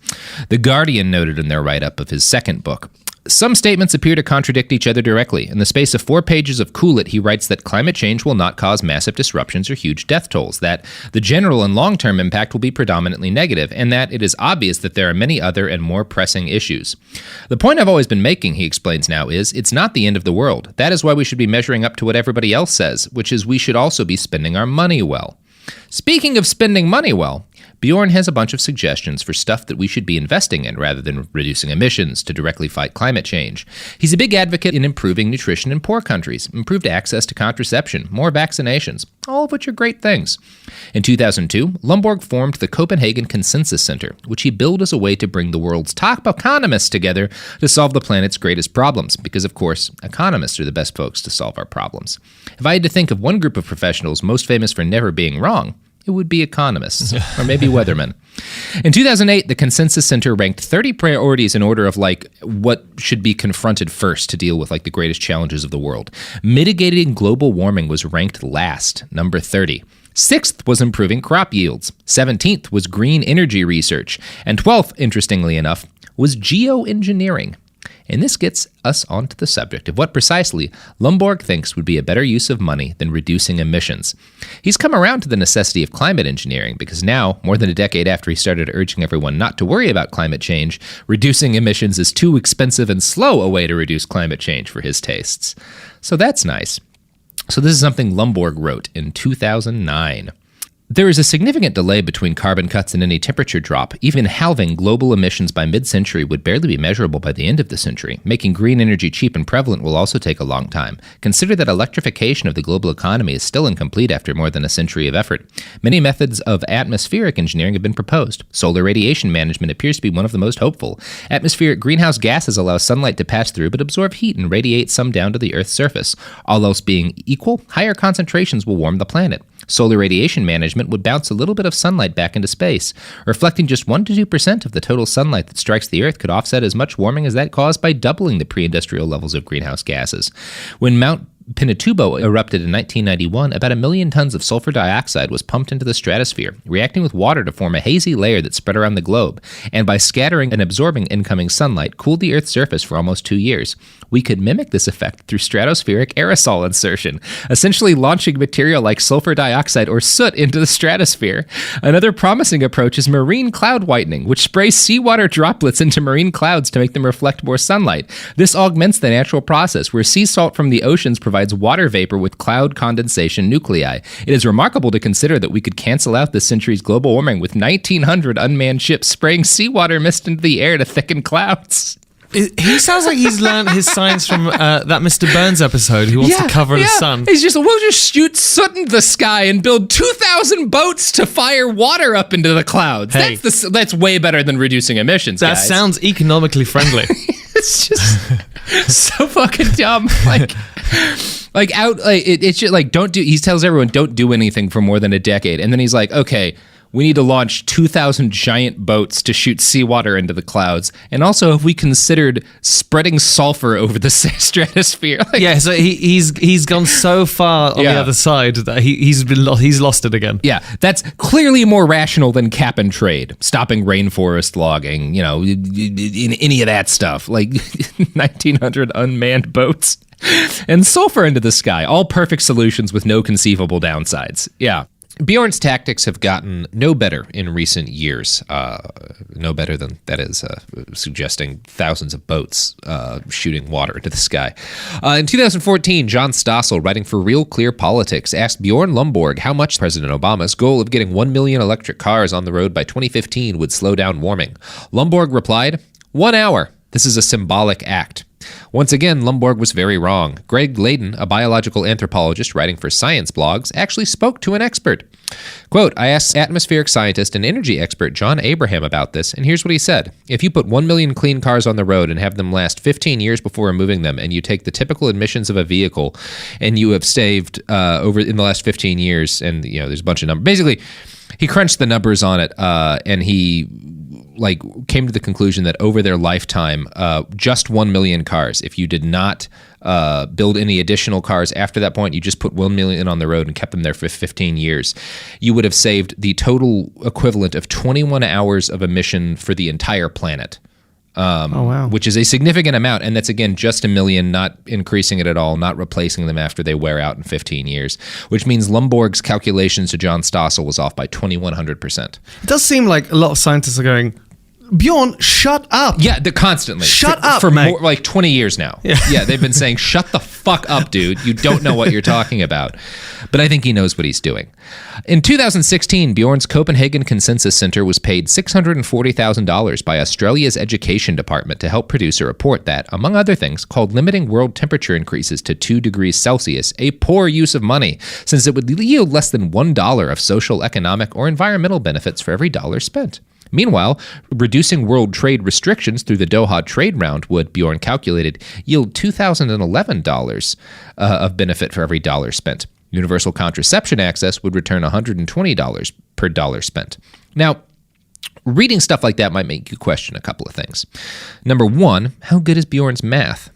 The Guardian noted in their write-up of his second book, some statements appear to contradict each other directly. In the space of 4 pages of Cool It, he writes that climate change will not cause massive disruptions or huge death tolls, that the general and long-term impact will be predominantly negative, and that it is obvious that there are many other and more pressing issues. The point I've always been making, he explains now, is it's not the end of the world. That is why we should be measuring up to what everybody else says, which is we should also be spending our money well. Speaking of spending money well, Bjorn has a bunch of suggestions for stuff that we should be investing in rather than reducing emissions to directly fight climate change. He's a big advocate in improving nutrition in poor countries, improved access to contraception, more vaccinations, all of which are great things. In 2002, Lomborg formed the Copenhagen Consensus Center, which he billed as a way to bring the world's top economists together to solve the planet's greatest problems, because, of course, economists are the best folks to solve our problems. If I had to think of one group of professionals most famous for never being wrong, it would be economists, or maybe weathermen. In 2008, the Consensus Center ranked 30 priorities in order of, what should be confronted first to deal with, the greatest challenges of the world. Mitigating global warming was ranked last, number 30. 6th was improving crop yields. 17th was green energy research. And 12th, interestingly enough, was geoengineering. And this gets us onto the subject of what precisely Lomborg thinks would be a better use of money than reducing emissions. He's come around to the necessity of climate engineering because now, more than a decade after he started urging everyone not to worry about climate change, reducing emissions is too expensive and slow a way to reduce climate change for his tastes. So that's nice. So this is something Lomborg wrote in 2009. There is a significant delay between carbon cuts and any temperature drop. Even halving global emissions by mid-century would barely be measurable by the end of the century. Making green energy cheap and prevalent will also take a long time. Consider that electrification of the global economy is still incomplete after more than a century of effort. Many methods of atmospheric engineering have been proposed. Solar radiation management appears to be one of the most hopeful. Atmospheric greenhouse gases allow sunlight to pass through but absorb heat and radiate some down to the Earth's surface. All else being equal, higher concentrations will warm the planet. Solar radiation management would bounce a little bit of sunlight back into space. Reflecting just 1 to 2% of the total sunlight that strikes the Earth could offset as much warming as that caused by doubling the pre-industrial levels of greenhouse gases. When Mount Pinatubo erupted in 1991, about 1 million tons of sulfur dioxide was pumped into the stratosphere, reacting with water to form a hazy layer that spread around the globe, and by scattering and absorbing incoming sunlight, cooled the Earth's surface for almost 2 years. We could mimic this effect through stratospheric aerosol insertion, essentially launching material like sulfur dioxide or soot into the stratosphere. Another promising approach is marine cloud whitening, which sprays seawater droplets into marine clouds to make them reflect more sunlight. This augments the natural process, where sea salt from the oceans provides water vapor with cloud condensation nuclei. It is remarkable to consider that we could cancel out this century's global warming with 1,900 unmanned ships spraying seawater mist into the air to thicken clouds. He sounds like he's learned his science from that Mr. Burns episode. He wants to cover the sun. We'll just shoot soot into the sky and build 2,000 boats to fire water up into the clouds. Hey. That's way better than reducing emissions, That guys. sounds economically friendly. It's just so fucking dumb. It's just don't do. He tells everyone don't do anything for more than a decade, and then he's like, okay, we need to launch 2,000 giant boats to shoot seawater into the clouds, and also have we considered spreading sulfur over the stratosphere? So he's gone so far on the other side that he's lost it again. Yeah, that's clearly more rational than cap and trade, stopping rainforest logging, in any of that stuff, like 1,900 unmanned boats and sulfur into the sky. All perfect solutions with no conceivable downsides. Yeah. Bjorn's tactics have gotten no better in recent years. No better than, that is, suggesting thousands of boats shooting water into the sky. In 2014, John Stossel, writing for Real Clear Politics, asked Bjorn Lomborg how much President Obama's goal of getting 1 million electric cars on the road by 2015 would slow down warming. Lomborg replied, 1 hour. This is a symbolic act. Once again, Lomborg was very wrong. Greg Layden, a biological anthropologist writing for science blogs, actually spoke to an expert. Quote, I asked atmospheric scientist and energy expert John Abraham about this, and here's what he said. If you put 1 million clean cars on the road and have them last 15 years before removing them, and you take the typical emissions of a vehicle, and you have saved over in the last 15 years, and there's a bunch of numbers. Basically, he crunched the numbers on it, and he came to the conclusion that over their lifetime, just 1 million cars, if you did not build any additional cars after that point, you just put 1 million on the road and kept them there for 15 years, you would have saved the total equivalent of 21 hours of emission for the entire planet. Which is a significant amount. And that's, again, just 1 million, not increasing it at all, not replacing them after they wear out in 15 years, which means Lomborg's calculations to John Stossel was off by 2,100%. It does seem like a lot of scientists are going, Bjorn, shut up. Yeah, constantly. Shut up, for mate. More, like 20 years now. Yeah, they've been saying, shut the fuck up, dude. You don't know what you're talking about. But I think he knows what he's doing. In 2016, Bjorn's Copenhagen Consensus Center was paid $640,000 by Australia's Education Department to help produce a report that, among other things, called limiting world temperature increases to 2 degrees Celsius a poor use of money, since it would yield less than $1 of social, economic, or environmental benefits for every dollar spent. Meanwhile, reducing world trade restrictions through the Doha trade round would, Bjorn calculated, yield $2,011 of benefit for every dollar spent. Universal contraception access would return $120 per dollar spent. Now, reading stuff like that might make you question a couple of things. Number one, how good is Bjorn's math?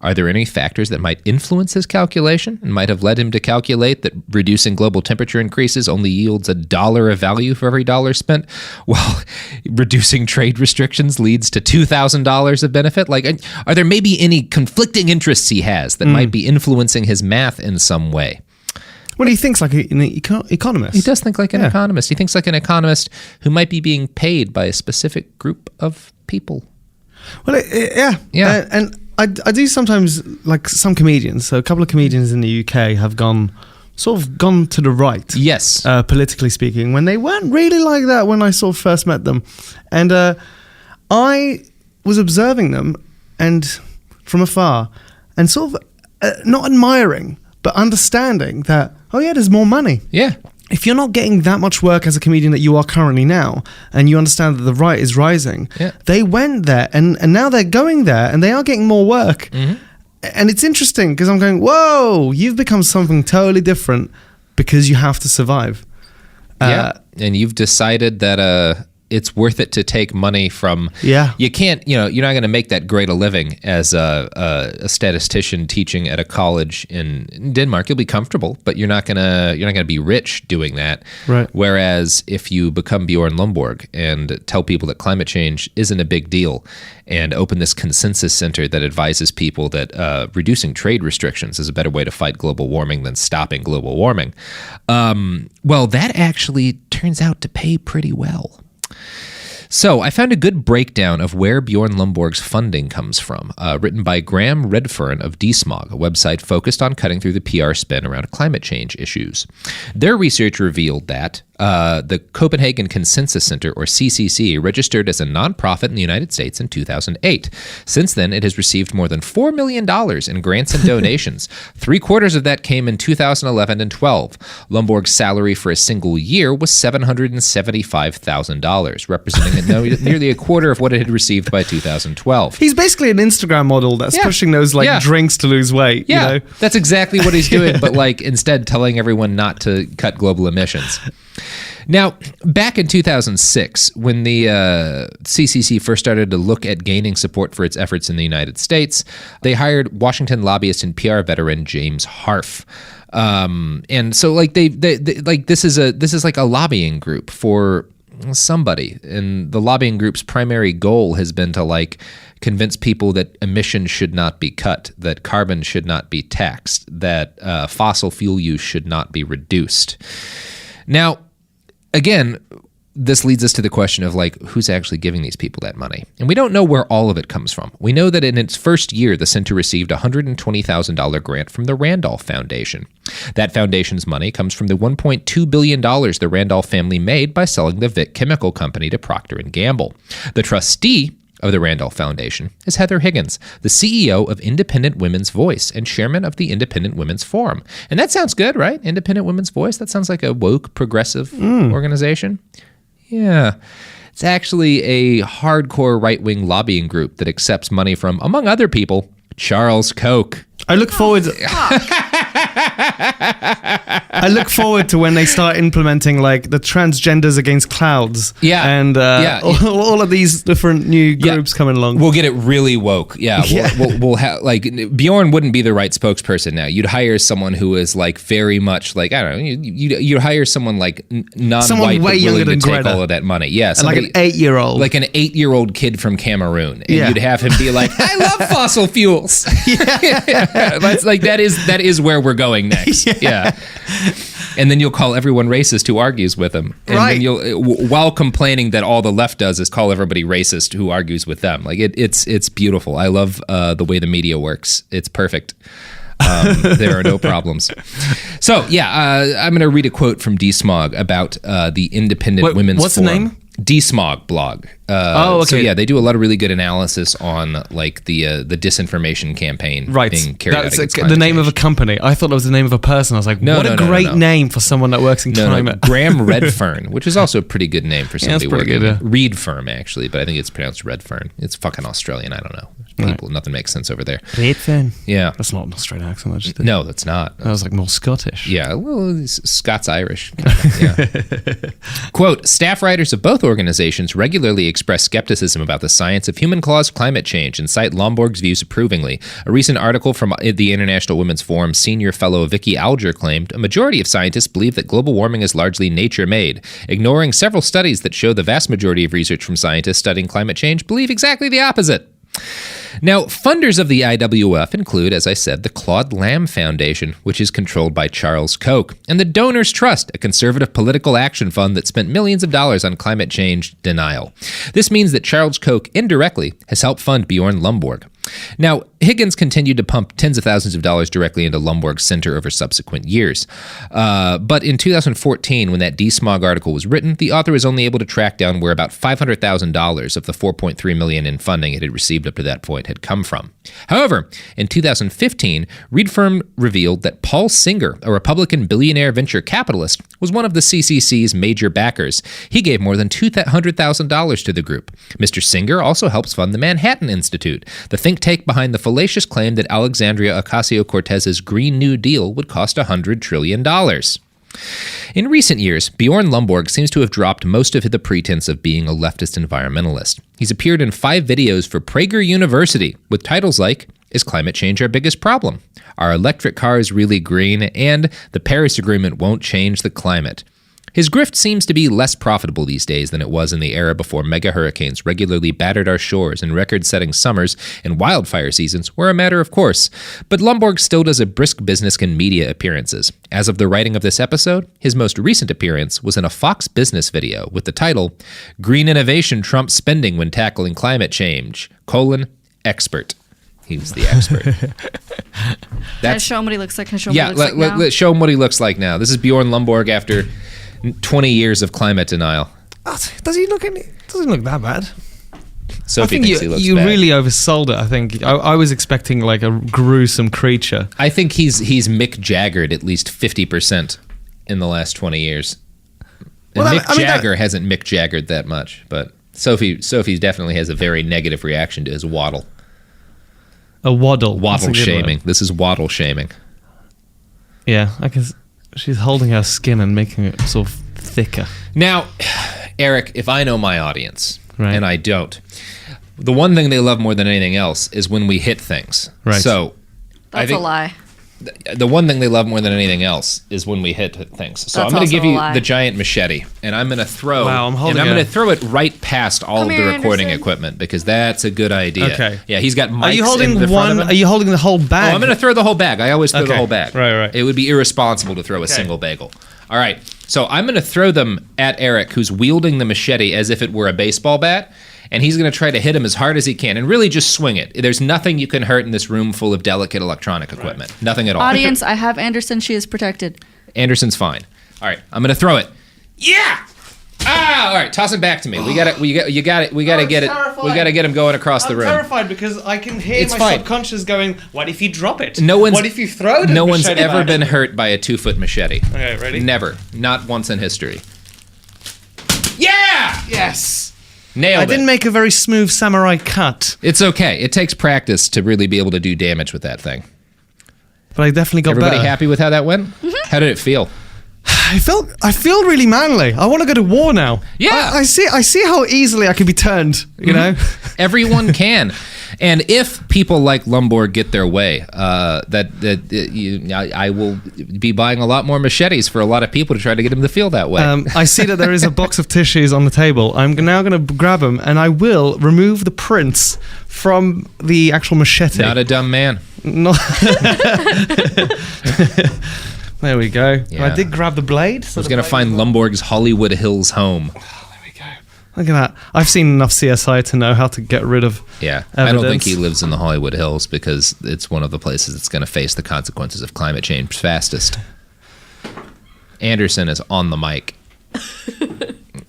Are there any factors that might influence his calculation and might have led him to calculate that reducing global temperature increases only yields $1 of value for every dollar spent, while reducing trade restrictions leads to $2,000 of benefit? Are there maybe any conflicting interests he has that might be influencing his math in some way? Well, he thinks like an economist. He does think like an economist. He thinks like an economist who might be being paid by a specific group of people. Well, and I do sometimes, like some comedians, so a couple of comedians in the UK have gone to the right. Yes. Politically speaking, when they weren't really like that when I sort of first met them. And I was observing them and from afar and sort of not admiring, but understanding that, there's more money. Yeah. If you're not getting that much work as a comedian that you are currently now, and you understand that the right is rising, they went there, and now they're going there, and they are getting more work. Mm-hmm. And it's interesting, because I'm going, whoa, you've become something totally different because you have to survive. And you've decided that it's worth it to take money from... Yeah. You can't, you're not going to make that great a living as a statistician teaching at a college in Denmark. You'll be comfortable, but you're not going to be rich doing that. Right. Whereas if you become Bjorn Lomborg and tell people that climate change isn't a big deal and open this consensus center that advises people that reducing trade restrictions is a better way to fight global warming than stopping global warming, well, that actually turns out to pay pretty well. So I found a good breakdown of where Bjorn Lomborg's funding comes from, written by Graham Redfern of DSmog, a website focused on cutting through the PR spin around climate change issues. Their research revealed that the Copenhagen Consensus Center, or CCC, registered as a nonprofit in the United States in 2008. Since then, it has received more than $4 million in grants and donations. 3/4 of that came in 2011 and 12. Lomborg's salary for a single year was $775,000, representing nearly a quarter of what it had received by 2012. He's basically an Instagram model that's pushing those drinks to lose weight. Yeah, you know? That's exactly what he's doing, but instead telling everyone not to cut global emissions. Now, back in 2006, when the CCC first started to look at gaining support for its efforts in the United States, they hired Washington lobbyist and PR veteran James Harf. And so, this is like a lobbying group for somebody, and the lobbying group's primary goal has been to convince people that emissions should not be cut, that carbon should not be taxed, that fossil fuel use should not be reduced. Now, again, this leads us to the question of who's actually giving these people that money. And we don't know where all of it comes from. We know that in its first year, the center received a $120,000 grant from the Randolph Foundation. That foundation's money comes from the $1.2 billion the Randolph family made by selling the Vic Chemical Company to Procter & Gamble. The trustee of the Randolph Foundation is Heather Higgins, the CEO of Independent Women's Voice and chairman of the Independent Women's Forum. And that sounds good, right? Independent Women's Voice? That sounds like a woke, progressive organization. Yeah. It's actually a hardcore right-wing lobbying group that accepts money from, among other people, Charles Koch. I look forward. I look forward to when they start implementing like the transgenders against clouds. Yeah, and all of these different new groups coming along. We'll get it really woke. Yeah, we'll have like Bjorn wouldn't be the right spokesperson now. You'd hire someone who is like very much like I don't know. You'd hire someone like non-white, someone way younger than take Greta. All of that money. Yeah, like an 8-year-old, like an 8-year-old kid from Cameroon, and you'd have him be like, "I love fossil fuels." That's like that is where we're going next. Yeah. And then you'll call everyone racist who argues with him. And then you'll, while complaining that all the left does is call everybody racist who argues with them. Like it's beautiful. I love the way the media works. It's perfect. There are no problems. So I'm going to read a quote from D-Smog about the Independent Women's What's Forum. the name? D-Smog blog. Okay. So they do a lot of really good analysis on like the disinformation campaign being carried out against climate the name change. of a company. I thought it was the name of a person. I was like, what a great name for someone that works in climate. Graham Redfern, which is also a pretty good name for somebody working. Good, Reed Firm, actually, but I think it's pronounced Redfern. It's fucking Australian. I don't know. People, nothing makes sense over there. Redfern. Yeah, that's not an Australian accent. I just did. No, that's not. That was like more Scottish. Yeah, well, Scots-Irish. Yeah. Quote, staff writers of both organizations regularly express skepticism about the science of human-caused climate change and cite Lomborg's views approvingly. A recent article from the International Women's Forum senior fellow Vicky Alger claimed a majority of scientists believe that global warming is largely nature-made, ignoring several studies that show the vast majority of research from scientists studying climate change believe exactly the opposite. Now, funders of the IWF include, as I said, the Claude Lamb Foundation, which is controlled by Charles Koch, and the Donors Trust, a conservative political action fund that spent millions of dollars on climate change denial. This means that Charles Koch indirectly has helped fund Bjorn Lomborg. Now, Higgins continued to pump tens of thousands of dollars directly into Lomborg's center over subsequent years. But in 2014, when that D-Smog article was written, the author was only able to track down where about $500,000 of the $4.3 million in funding it had received up to that point had come from. However, in 2015, Reed Firm revealed that Paul Singer, a Republican billionaire venture capitalist, was one of the CCC's major backers. He gave more than $200,000 to the group. Mr. Singer also helps fund the Manhattan Institute, the think tank behind the fallacious claim that Alexandria Ocasio-Cortez's Green New Deal would cost $100 trillion. In recent years, Bjorn Lomborg seems to have dropped most of the pretense of being a leftist environmentalist. He's appeared in 5 videos for Prager University with titles like, Is Climate Change Our Biggest Problem? Are Electric Cars Really Green? And The Paris Agreement Won't Change the Climate. His grift seems to be less profitable these days than it was in the era before mega hurricanes regularly battered our shores and record-setting summers and wildfire seasons were a matter of course. But Lomborg still does a brisk business and media appearances. As of the writing of this episode, his most recent appearance was in a Fox Business video with the title, Green Innovation Trumps Spending When Tackling Climate Change, expert. He was the expert. Can I show him what he looks like? Can I show him what he looks like now? Let's show him what he looks like now. This is Bjorn Lomborg after 20 years of climate denial. Doesn't look that bad. Sophie thinks he looks you bad. really oversold it. I think I was expecting like a gruesome creature. I think he's Mick Jaggered at least 50% in the last 20 years. And Mick Jagger hasn't Mick Jaggered that much, but Sophie definitely has a very negative reaction to his waddle. A waddle. Waddle shaming. This is waddle shaming. Yeah, I can. She's holding her skin and making it sort of thicker. Now, Eric, if I know my audience, right, and I don't, the one thing they love more than anything else is when we hit things. Right. So, that's a lie. The one thing they love more than anything else is when we hit things. So I'm going to give you the giant machete, and I'm going to throw. Wow, I'm going to throw it right past all of the recording equipment because that's a good idea. Okay. Yeah, he's got mics. Are you holding in the front of him. Are you holding the whole bag? Oh, I'm going to throw the whole bag. I always throw the whole bag. Right. It would be irresponsible to throw a single bagel. All right. So I'm going to throw them at Eric, who's wielding the machete as if it were a baseball bat. And he's going to try to hit him as hard as he can and really just swing it. There's nothing you can hurt in this room full of delicate electronic equipment. Right. Nothing at all. Audience, I have Anderson. She is protected. Anderson's fine. All right, I'm going to throw it. Yeah! All right, toss it back to me. We got it. We got it. We got to get it. We got to get him going across the room. I'm terrified because I can hear It's my fine. subconscious going, "What if you drop it? What if you throw it?" No one's ever been hurt by a 2-foot machete. Okay, ready? Never. Not once in history. Yeah! Yes. Nailed it. I didn't make a very smooth samurai cut. It's okay. It takes practice to really be able to do damage with that thing. But I definitely got Everybody better. happy with how that went? Mm-hmm. How did it feel? I feel really manly. I want to go to war now. Yeah. I see how easily I can be turned, you know? Everyone can. And if people like Lomborg get their way, I will be buying a lot more machetes for a lot of people to try to get them to feel that way. I see that there is a box of tissues on the table. I'm now going to grab them and I will remove the prints from the actual machete. Not a dumb man. No. There we go. Yeah. I did grab the blade. I was going to find Lomborg's Hollywood Hills home. Look at that. I've seen enough CSI to know how to get rid of Yeah. evidence. I don't think he lives in the Hollywood Hills because it's one of the places that's going to face the consequences of climate change fastest. Anderson is on the mic.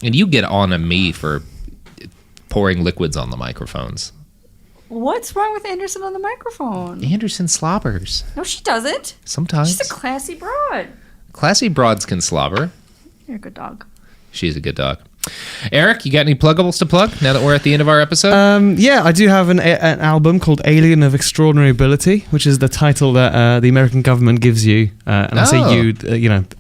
And you get on me for pouring liquids on the microphones. What's wrong with Anderson on the microphone? Anderson slobbers. No, she doesn't. Sometimes. She's a classy broad. Classy broads can slobber. You're a good dog. She's a good dog. Eric, you got any pluggables to plug now that we're at the end of our episode? Yeah, I do have an album called Alien of Extraordinary Ability, which is the title that the American government gives you, and I say you,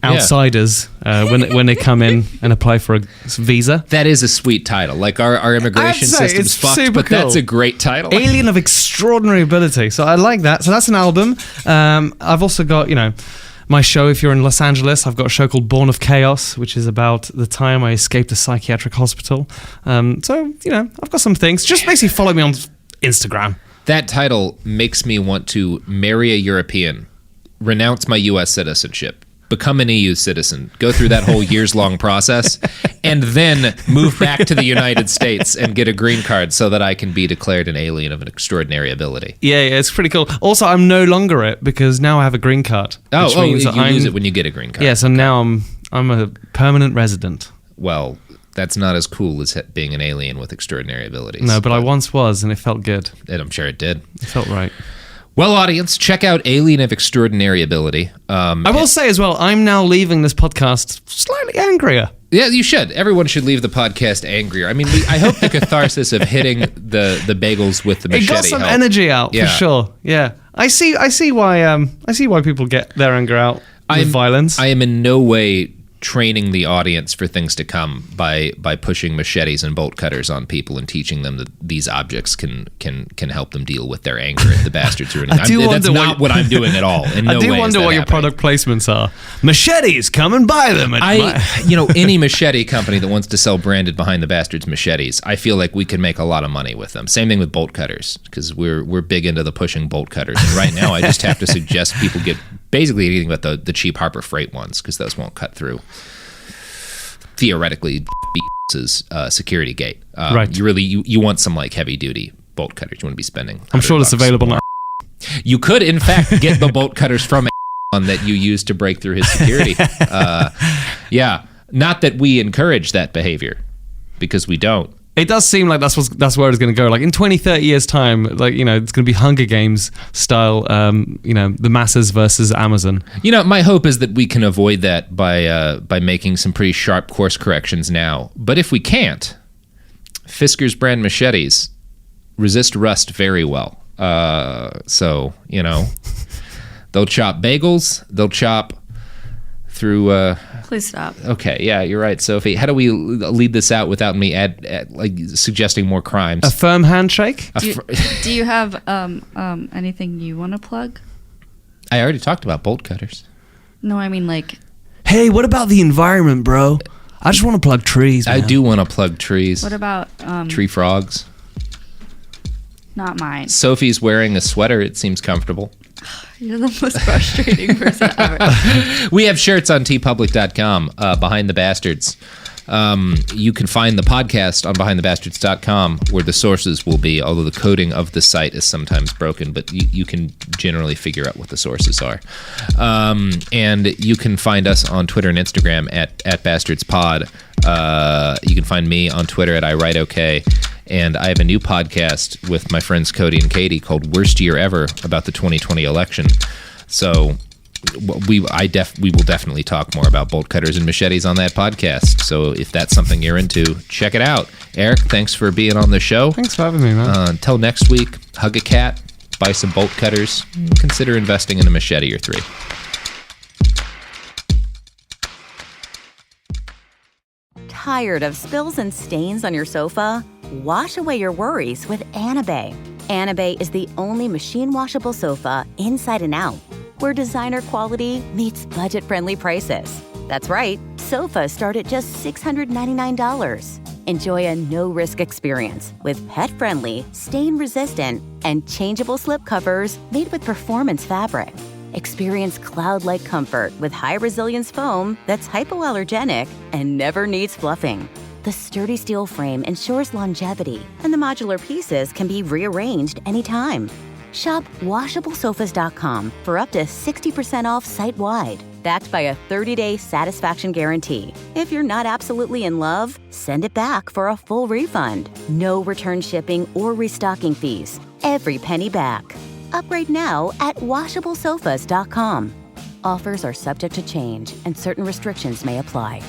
outsiders, when they come in and apply for a visa. That is a sweet title. Like our immigration system's fucked, but that's a great title. Alien of Extraordinary Ability. So I like that. So that's an album. I've also got, my show, if you're in Los Angeles, I've got a show called Born of Chaos, which is about the time I escaped a psychiatric hospital. I've got some things. Just basically follow me on Instagram. That title makes me want to marry a European, renounce my U.S. citizenship, become an EU citizen, go through that whole years-long process, and then move back to the United States and get a green card so that I can be declared an alien of an extraordinary ability. Yeah, it's pretty cool. Also, I'm no longer it because now I have a green card. Which means you lose it when you get a green card. Yeah, so now I'm a permanent resident. Well, that's not as cool as being an alien with extraordinary abilities. No, but I once was, and it felt good. And I'm sure it did. It felt right. Well, audience, check out Alien of Extraordinary Ability. I will say as well, I'm now leaving this podcast slightly angrier. Yeah, you should. Everyone should leave the podcast angrier. I mean, I hope the catharsis of hitting the bagels with the machete It got some helped. energy out for sure. Yeah, I see why people get their anger out with violence. I am in no way training the audience for things to come by pushing machetes and bolt cutters on people and teaching them that these objects can help them deal with their anger at the bastards who are that's not what I'm doing at all. In no I do way wonder what your product placements are. Machetes, come and buy them. Any machete company that wants to sell branded Behind the Bastards machetes, I feel like we can make a lot of money with them. Same thing with bolt cutters, because we're big into the pushing bolt cutters. And right now, I just have to suggest people get basically anything but the cheap Harbor Freight ones, because those won't cut through. Theoretically, is security gate. Right. You want some like heavy duty bolt cutters. You want to be spending. I'm sure it's available now. You could, in fact, get the bolt cutters from that you use to break through his security. Yeah, not that we encourage that behavior, because we don't. It does seem like that's where it's going to go. Like in 20, 30 years' time, it's going to be Hunger Games style, the masses versus Amazon. My hope is that we can avoid that by making some pretty sharp course corrections now. But if we can't, Fisker's brand machetes resist rust very well. So, they'll chop bagels, they'll chop through... Please stop. Okay, yeah, you're right, Sophie. How do we lead this out without me suggesting more crimes? A firm handshake? Do you have anything you want to plug? I already talked about bolt cutters. No, I mean like... Hey, what about the environment, bro? I just want to plug trees, man. I do want to plug trees. What about... tree frogs? Not mine. Sophie's wearing a sweater. It seems comfortable. You're the most frustrating person ever. We have shirts on tpublic.com, Behind the Bastards. You can find the podcast on BehindTheBastards.com, where the sources will be, although the coding of the site is sometimes broken, but you can generally figure out what the sources are. And you can find us on Twitter and Instagram at BastardsPod. You can find me on Twitter at IWriteOK. And I have a new podcast with my friends Cody and Katie called Worst Year Ever about the 2020 election. So we will definitely talk more about bolt cutters and machetes on that podcast. So if that's something you're into, check it out. Eric, thanks for being on the show. Thanks for having me, man. Until next week, hug a cat, buy some bolt cutters, consider investing in a machete or 3. Tired of spills and stains on your sofa? Wash away your worries with Anabei. Anabei is the only machine washable sofa inside and out, where designer quality meets budget-friendly prices. That's right, sofas start at just $699. Enjoy a no-risk experience with pet-friendly, stain-resistant, and changeable slip covers made with performance fabric. Experience cloud-like comfort with high-resilience foam that's hypoallergenic and never needs fluffing. The sturdy steel frame ensures longevity, and the modular pieces can be rearranged anytime. Shop WashableSofas.com for up to 60% off site-wide, backed by a 30-day satisfaction guarantee. If you're not absolutely in love, send it back for a full refund. No return shipping or restocking fees. Every penny back. Upgrade now at WashableSofas.com. Offers are subject to change, and certain restrictions may apply.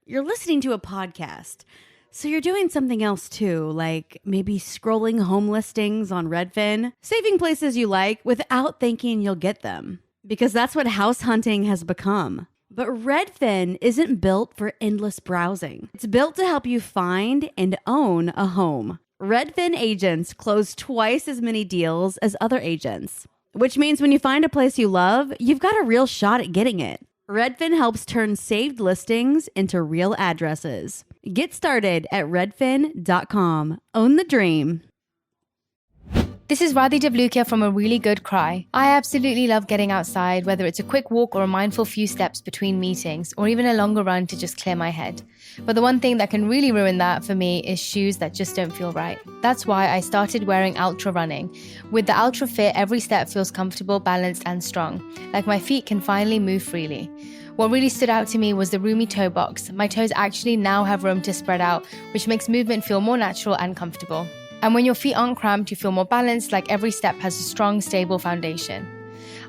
You're listening to a podcast, so you're doing something else too, like maybe scrolling home listings on Redfin, saving places you like without thinking you'll get them, because that's what house hunting has become. But Redfin isn't built for endless browsing. It's built to help you find and own a home. Redfin agents close twice as many deals as other agents, which means when you find a place you love, you've got a real shot at getting it. Redfin helps turn saved listings into real addresses. Get started at redfin.com. Own the dream. This is Radhi Devlukia from A Really Good Cry. I absolutely love getting outside, whether it's a quick walk or a mindful few steps between meetings, or even a longer run to just clear my head. But the one thing that can really ruin that for me is shoes that just don't feel right. That's why I started wearing Ultra Running. With the Ultra Fit, every step feels comfortable, balanced, and strong, like my feet can finally move freely. What really stood out to me was the roomy toe box. My toes actually now have room to spread out, which makes movement feel more natural and comfortable. And when your feet aren't cramped, you feel more balanced, like every step has a strong, stable foundation.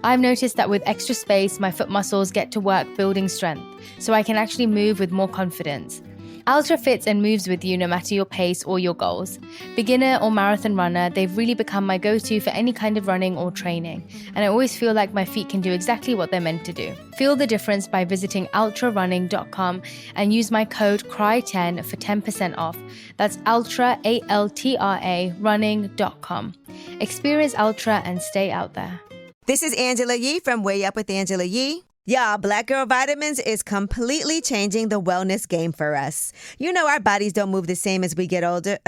I've noticed that with extra space, my foot muscles get to work building strength, so I can actually move with more confidence. Ultra fits and moves with you no matter your pace or your goals. Beginner or marathon runner, they've really become my go-to for any kind of running or training, and I always feel like my feet can do exactly what they're meant to do. Feel the difference by visiting ultrarunning.com and use my code CRY10 for 10% off. That's ultra, A-L-T-R-A, running.com. Experience Ultra and stay out there. This is Angela Yee from Way Up with Angela Yee. Y'all, Black Girl Vitamins is completely changing the wellness game for us. You know our bodies don't move the same as we get older,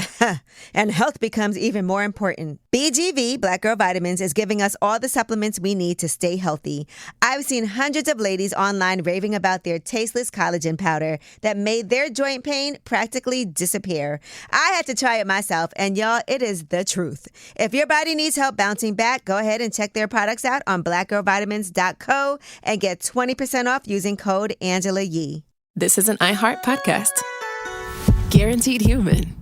and health becomes even more important. BGV, Black Girl Vitamins, is giving us all the supplements we need to stay healthy. I've seen hundreds of ladies online raving about their tasteless collagen powder that made their joint pain practically disappear. I had to try it myself, and y'all, it is the truth. If your body needs help bouncing back, go ahead and check their products out on blackgirlvitamins.co and get 20% off using code Angela Yee. This is an iHeart podcast. Guaranteed human.